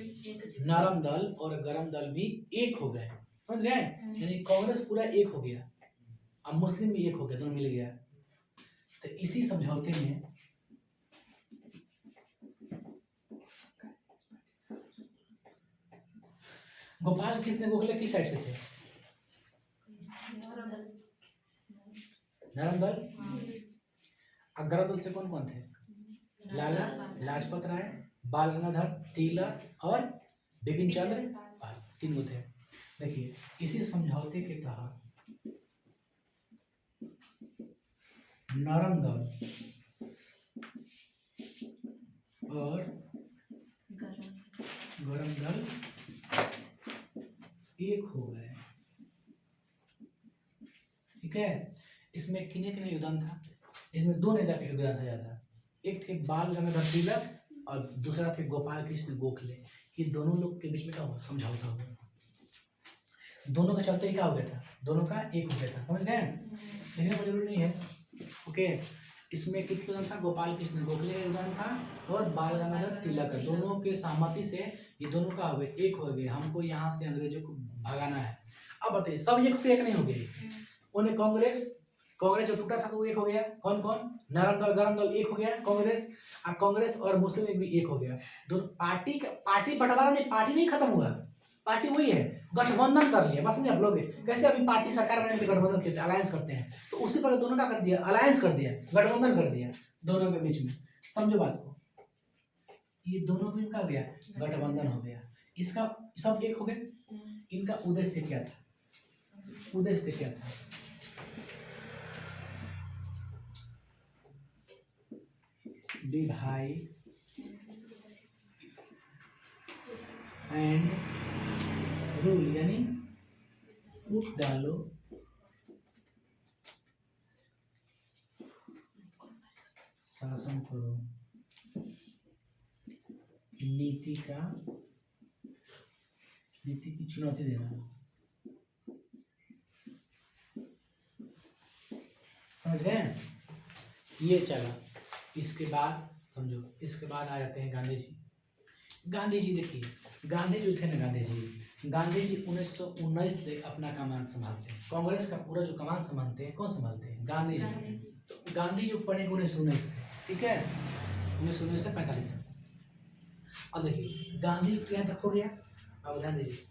नरम दल और गरम दल भी एक हो गए, समझ गए। यानी कांग्रेस पूरा एक हो गया, अब मुस्लिम भी एक हो गया, दोनों मिल गया। तो इसी समझौते में गोपाल कृष्ण गोखले किस साइड से थे? नरम दल। और गरम दल से कौन कौन थे? लाला लाजपत राय, बाल गंगाधर तिलक और बिपिन चंद्र पाल, तीन थे। देखिए इसी समझौते के तहत नरम दल और गरम दल एक हो गए, ठीक है। इसमें किन्हीं किन्हीं योगदान था? इसमें दो नेता का योगदान था ज्यादा, एक थे बाल गंगाधर तिलक और दूसरा थे गोपाल कृष्ण गोखले। ये दोनों लोग के बीच में क्या हुआ, समझौता हुआ, दोनों के चलते क्या हो गया था, दोनों का एक हो गया था, समझ गए। लिखने को जरूरी नहीं है, ओके। इसमें किसका योगदान था? गोपाल कृष्ण गोखले का योगदान था और बाल गंगाधर तिलक का, दोनों के सहमति से ये दोनों का हो गए, एक हो गए, हमको यहाँ से अंग्रेजों को भगाना है। अब बताइए सब एक नहीं हो गए, उन्हें कांग्रेस जो टूटा था तो वो एक हो गया, कौन कौन? नरम दल गरम दल एक हो गया, कांग्रेस और मुस्लिम लीग भी एक हो गया। दोनों पार्टी बंटवारा नहीं, पार्टी नहीं खत्म हुआ, पार्टी वही है, गठबंधन कर लिया, बस समझे आप लोग। कैसे अभी पार्टी सरकार बनाने के लिए गठबंधन करते हैं, अलायंस करते हैं, तो उसी पर दोनों का कर दिया, अलायंस कर दिया, गठबंधन कर दिया दोनों के बीच में, समझो बात को। ये दोनों के बीच का हो गया गठबंधन हो गया, इसका सब एक हो गए। इनका उद्देश्य क्या था? उद्देश्य क्या था? डिवाइड एंड रूल, यानी फूट डालो शासन करो, नीति की चुनौती देना, समझ गए। ये चला, इसके बाद समझो, इसके बाद आ जाते हैं गांधी जी। गांधी जी देखिए, गांधी जी थे ना, गांधी जी 1919 से अपना कमान संभालते हैं, कांग्रेस का पूरा जो कमान संभालते हैं, कौन संभालते हैं? गांधी जी। तो गांधी जी पढ़े 1919 से, ठीक है, 1919 से 45 तक। अब देखिए गांधी यहाँ तक हो गया, अब ध्यान दीजिए,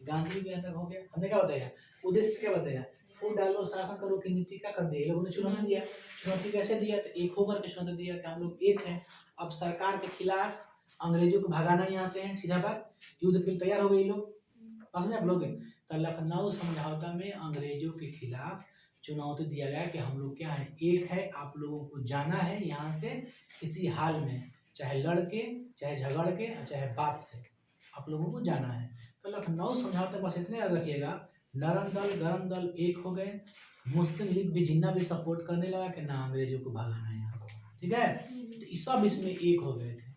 गांधी यहाँ तक हो गया, हमने क्या बताया, उद्देश्य क्या बताया, फूट डालो शासन करो की नीति का कर दिया, लोगों ने चुनौती दिया। चुनौती कैसे दिया? तो एक होकर के चुनौती दिया कि हम लोग एक हैं, अब सरकार के खिलाफ अंग्रेजों को भगाना यहाँ से है, सीधा बात, युद्ध के लिए तैयार हो गए लोग, समझे आप लोग। तो लखनऊ समझौता में अंग्रेजों के खिलाफ चुनौती दिया गया कि हम लोग क्या है, एक है, आप लोगों को जाना है यहाँ से किसी हाल में, चाहे लड़के, चाहे झगड़ के, चाहे बात से, आप लोगों को जाना है। तो लखनऊ समझौता बस इतने याद रखिएगा, नरम दल गरम दल एक हो गए, मुस्लिम लीग भी जिन्ना भी सपोर्ट करने लगा कि ना अंग्रेजों को भगाना है यहाँ से, ठीक है। तो सब इसमें एक हो गए थे।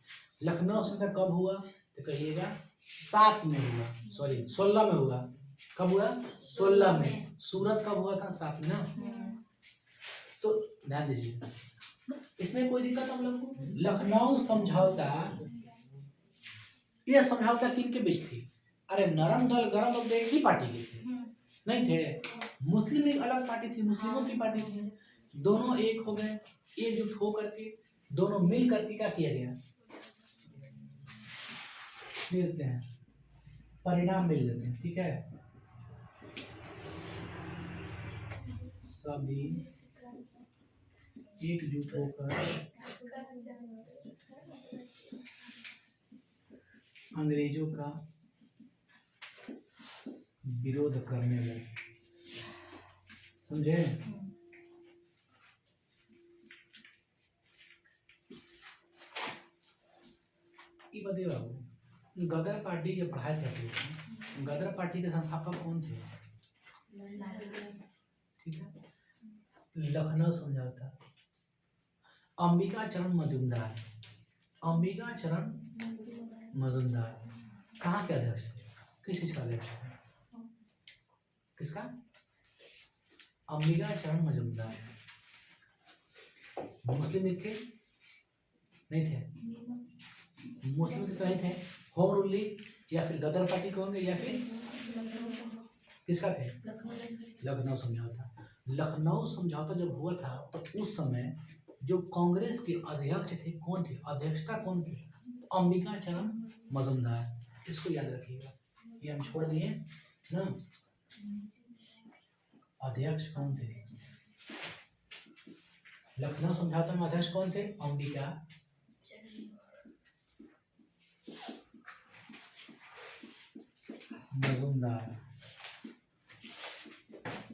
लखनऊ समझौता कब हुआ? तो कहिएगा 7 में हुआ, सॉरी 16 में हुआ। कब हुआ? 16 में। सूरत कब हुआ था? 7 में ना। तो ध्यान दीजिए, इसमें कोई दिक्कत हम लोग को? लखनऊ समझौता, यह समझौता किन के बीच थी? अरे नरम दल गरम दल एक ही पार्टी के थे, नहीं थे। मुस्लिम लीग अलग पार्टी थी, मुस्लिमों की पार्टी थी, दोनों एक हो गए, एकजुट हो करके दोनों मिल करके क्या किया गया, मिलते हैं, परिणाम मिल लेते हैं, ठीक है। सभी एकजुट होकर अंग्रेजों का विरोध करने लगे। समझे? ये बताइए बाबू, गदर पार्टी के पढ़ाई करते थे, गदर पार्टी के संस्थापक कौन थे? ठीक है, लखनऊ समझौता, अंबिका चरण मजूमदार, अंबिका चरण मजूमदार कहाँ के अध्यक्ष थे? किस चीज का अध्यक्ष थे? किसका? अंबिका चरण मजूमदार। मुस्लिम लीग के नहीं थे, मुस्लिम लीग तो नहीं थे, होम रूल लीग या फिर गदर पार्टी के होंगे या फिर किसका थे? लखनऊ समझौता। लखनऊ समझौता जब हुआ था तो उस समय जो कांग्रेस के अध्यक्ष थे कौन थे? अध्यक्षता कौन थे? अंबिका चरण मजूमदार। इसको याद रखिएगा, ये हम छोड़ दिए ना। अध्यक्ष कौन थे? लखनऊ समझौता में अध्यक्ष कौन थे? अंबिका मजूमदार।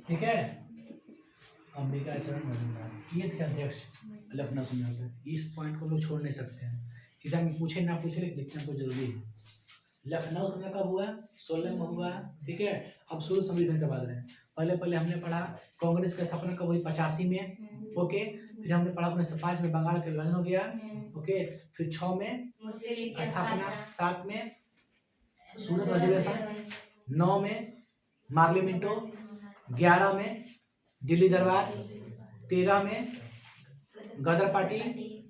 ठीक है, अंबिका चरण मजूमदार ये थे अध्यक्ष लखनऊ समझौता। इस पॉइंट को लोग छोड़ नहीं सकते हैं, एग्जाम में पूछे ना पूछे लेकिन लिखना तो जरूरी है। लखनऊ समझौता कब हुआ? 16 में हुआ। ठीक है, अब शुरू संविधान के बाद रहे। पहले हमने पढ़ा कांग्रेस की स्थापना कब हुई? 85 में। ओके, फिर हमने पढ़ा 1905 में बंगाल का विभाजन हो गया। ओके, फिर 6 में स्थापना, 7 में सूरत अधिवेशन, 9 में मार्ली मिंटो, 11 में दिल्ली दरबार, 13 में गदर पार्टी,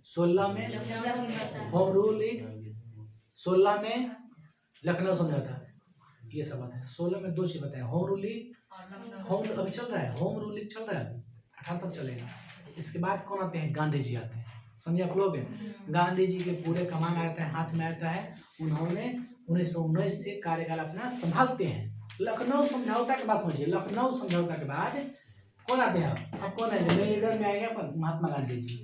16 में होम रूल लीग, 16 में लखनऊ समझौता। ये सब बात है। 16 में 2 चीज बताए, होम रूल लीग, होम अभी चल रहा है, होम रूल लीग चल रहा है, 18 तक चलेगा। इसके बाद कौन आते हैं? गांधी जी आते हैं। समझे आप लोग? गांधी जी के पूरे कमान आता है, हाथ में आता है। उन्होंने 1919 से कार्यकाल अपना संभालते हैं। लखनऊ समझौता के बाद समझिए, लखनऊ समझौता के बाद कौन आते हैं? अब कौन है? मेरे लीडर में आएगा महात्मा गांधी जी।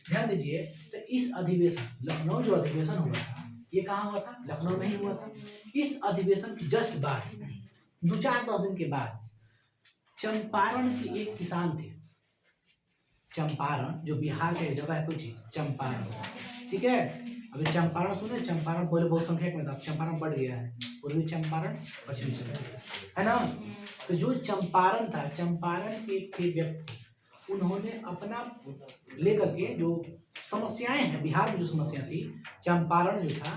ध्यान दीजिए, तो इस अधिवेशन, लखनऊ जो अधिवेशन हुआ था ये कहाँ हुआ था? लखनऊ में ही हुआ था। इस अधिवेशन की जस्ट बाद 2-4 दिन के बाद चंपारण के एक किसान थे, चंपारण जो बिहार के जगह है कुछ चंपारण। ठीक है, अभी चंपारण सुने, चंपारण पहले बहुत संख्यक में था, चंपारण बढ़ गया है, पूर्वी चंपारण पश्चिमी चंपारण, है ना। तो जो चंपारण था, चंपारण के व्यक्ति, उन्होंने अपना लेकर के जो समस्याएं हैं बिहार में, जो समस्या थी, चंपारण जो था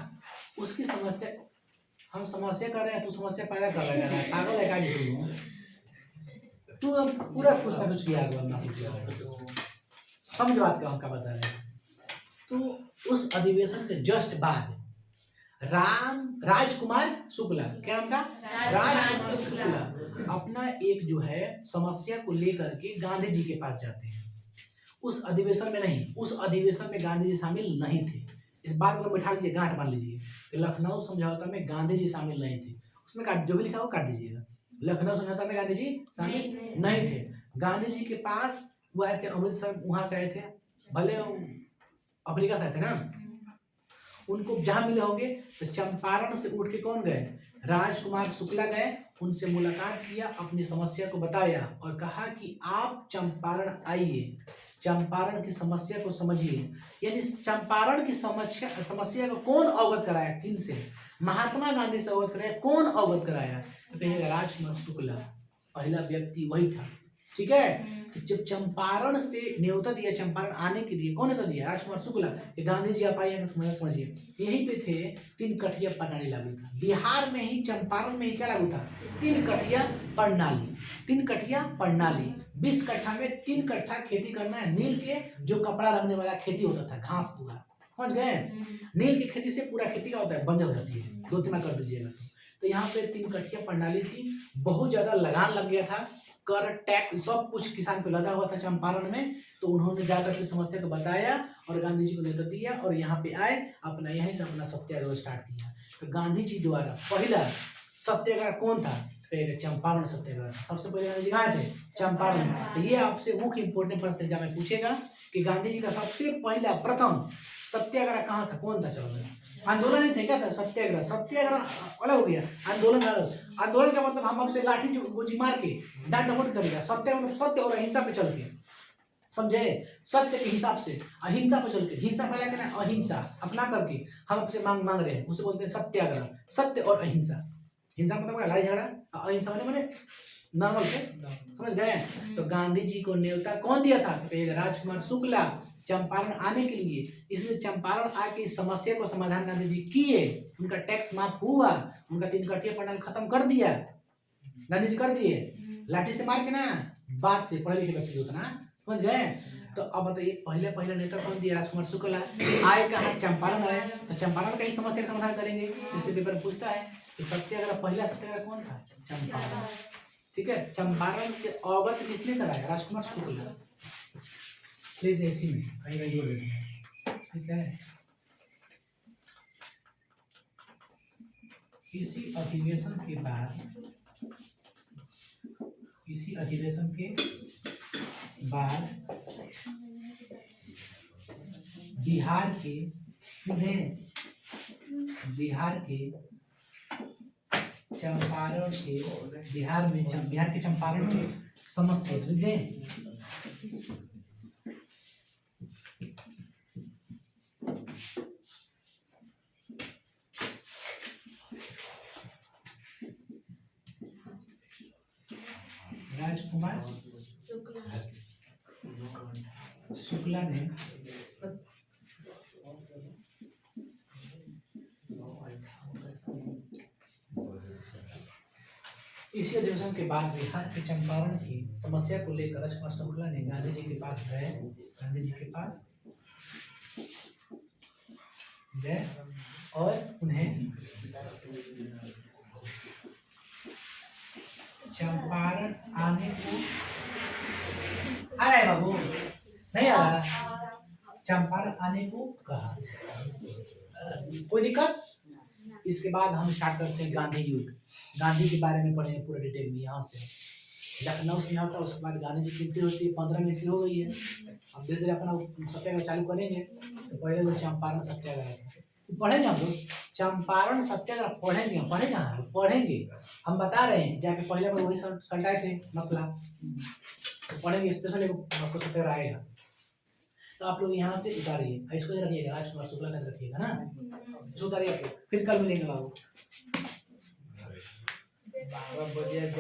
उसकी समस्या, हम समस्या कर रहे हैं, तू समस्या पैदा कर रहा है, पागल है क्या नहीं तू? अब पूरा कुछ ना कुछ किया होगा, समझ बात का हमका बता रहे हैं। तो उस अधिवेशन के जस्ट बाद राजकुमार शुक्ला, क्या नाम था? राजकुमार शुक्ला अपना एक जो है समस्या को लेकर के गांधी जी के पास जाते हैं। उस अधिवेशन में नहीं, उस अधिवेशन में गांधी जी शामिल नहीं थे। इस बात को बैठा लीजिए, गांठ मान लीजिए कि लखनऊ समझौता में गांधी जी शामिल नहीं थे। उसमें जो भी लिखा हो काट दीजिएगा। लखनऊ समझौता में गांधी जी शामिल नहीं थे। गांधी जी के पास वो आए थे अमृतसर, वहां से आए थे, भले अफ्रीका से आए थे ना। उनको जहां मिले होंगे तो चंपारण से उठ के कौन गए? राजकुमार शुक्ला गए, उनसे मुलाकात किया, अपनी समस्या को बताया और कहा कि आप चंपारण आइए, चंपारण की समस्या को समझिए। यानी चंपारण की समस्या को कौन अवगत कराया? किन से? महात्मा गांधी से अवगत कराया। कौन अवगत कराया? तो कहिएगा राजकुमार शुक्ला, पहला व्यक्ति वही था। ठीक है, तो जब चंपारण से न्योता दिया, चंपारण आने के लिए कौन न्योता दिया? राजकुमार शुक्ला, कि गांधी जी आप आइए, समझिए। यहीं पे थे 3 कठिया प्रणाली लागू था बिहार में ही, चंपारण में ही क्या लागू था? 3 कठिया प्रणाली। 3 कठिया प्रणाली, 20 कट्ठा में 3 कट्ठा खेती करना है। नील के जो कपड़ा रखने वाला खेती होता था, घास पूरा, समझ गए? नील की खेती से पूरा खेती का होता है, बंजर हो जाती है, 2-3 कर दीजिएगा। तो यहाँ पे 3 कठिया प्रणाली थी, बहुत ज्यादा लगान लग गया था, कर टैक्स सब कुछ किसान पे लगा हुआ था चंपारण में। तो उन्होंने जाकर के समस्या को बताया और गांधी जी को नेतृत्व दिया और यहाँ पे आए, अपना यहीं से अपना सत्याग्रह स्टार्ट किया। तो गांधी जी द्वारा पहला सत्याग्रह कौन था? पहले चंपारण सत्याग्रह, सबसे पहले गांधी जी कहाँ थे? चंपारण। तो ये आपसे मुख्य इंपोर्टेंट प्रश्न एग्जाम में पूछेगा कि गांधी जी का सबसे पहला प्रथम सत्याग्रह कहाँ था, कौन था चलो? आंदोलन नहीं थे क्या था? सत्याग्रह, सत्याग्रह अलग हो गया, आंदोलन अलग। आंदोलन का मतलब हम आपसे लाठी गोजी मार के डांड डपट करेगा, सत्याग्रह मतलब सत्य और अहिंसा पे चल के, समझे? सत्य के हिसाब से अहिंसा पे चल के, हिंसा फैला के ना, अहिंसा अपना करके हम आपसे मांग रहे हैं, उसे बोलते हैं सत्याग्रह। सत्य और अहिंसा, हिंसा मतलब लड़ाई झगड़ा, अहिंसा माने नॉर्मल से, समझ गए? तो गांधी जी को न्योता कौन दिया था? पहले राजकुमार शुक्ला चंपारण आने के लिए। इसलिए चंपारण आके इस समस्या को समाधान गांधी जी किए, उनका टैक्स माफ हुआ, उनका 3 कठिया प्रणाली खत्म कर दिया, गांधी जी कर दिए, लाठी से मार के ना, बात से, पढ़े लिखे व्यक्ति होता ना, समझ गए? तो अब बताइए पहले नेता कौन दिया? राजकुमार शुक्ला। आए कहाँ? चंपारण आए, तो चंपारण का ही समस्या का समाधान करेंगे। इसलिए पेपर पूछता है कि सत्याग्रह, पहला सत्याग्रह कौन था? चंपारण। ठीक है, चंपारण से अवगत किसने कराया? राजकुमार शुक्ला। इसी में कहीं कहीं जोड़ देते हैं, ठीक है। इसी अधिवेशन के बाद बिहार के चंपारण के समस्या बुझे। राजकुमार शुक्ला ने इसी अधिवेशन के बाद बिहार के चंपारण की समस्या को लेकर राजकुमार शुक्ला ने गांधी जी के पास गए और उन्हें चंपारण आने को, आ रहा है बाबू, नहीं आ रहा, चंपारण आने को कहा। कोई दिक्कत? इसके बाद हम स्टार्ट करते हैं गांधी युग। गांधी के बारे में पढ़ेंगे पूरा डिटेल में। यहाँ से लखनऊ से होता है, उसके बाद गांधी जी की एंट्री होती है, 15 मिनट की हो गई है। अब धीरे धीरे अपना सत्याग्रह चालू करेंगे। तो पहले तो चंपारण सत्याग्रह पढ़ेंगे हम लोग, चंपारण सत्याग्रह पढ़ेंगे। हम बता रहे हैं, जाके पहले में वही सल्टाए थे मसला, तो पढ़ेंगे, स्पेशल आपको सत्याग्रह आएगा। तो आप लोग यहाँ से उतारिए, इसको रखिएगा, राजकुमार शुक्ला का रखिएगा ना, उतारिए आप लोग, फिर कल मिलेंगे बाबू। 12 बजे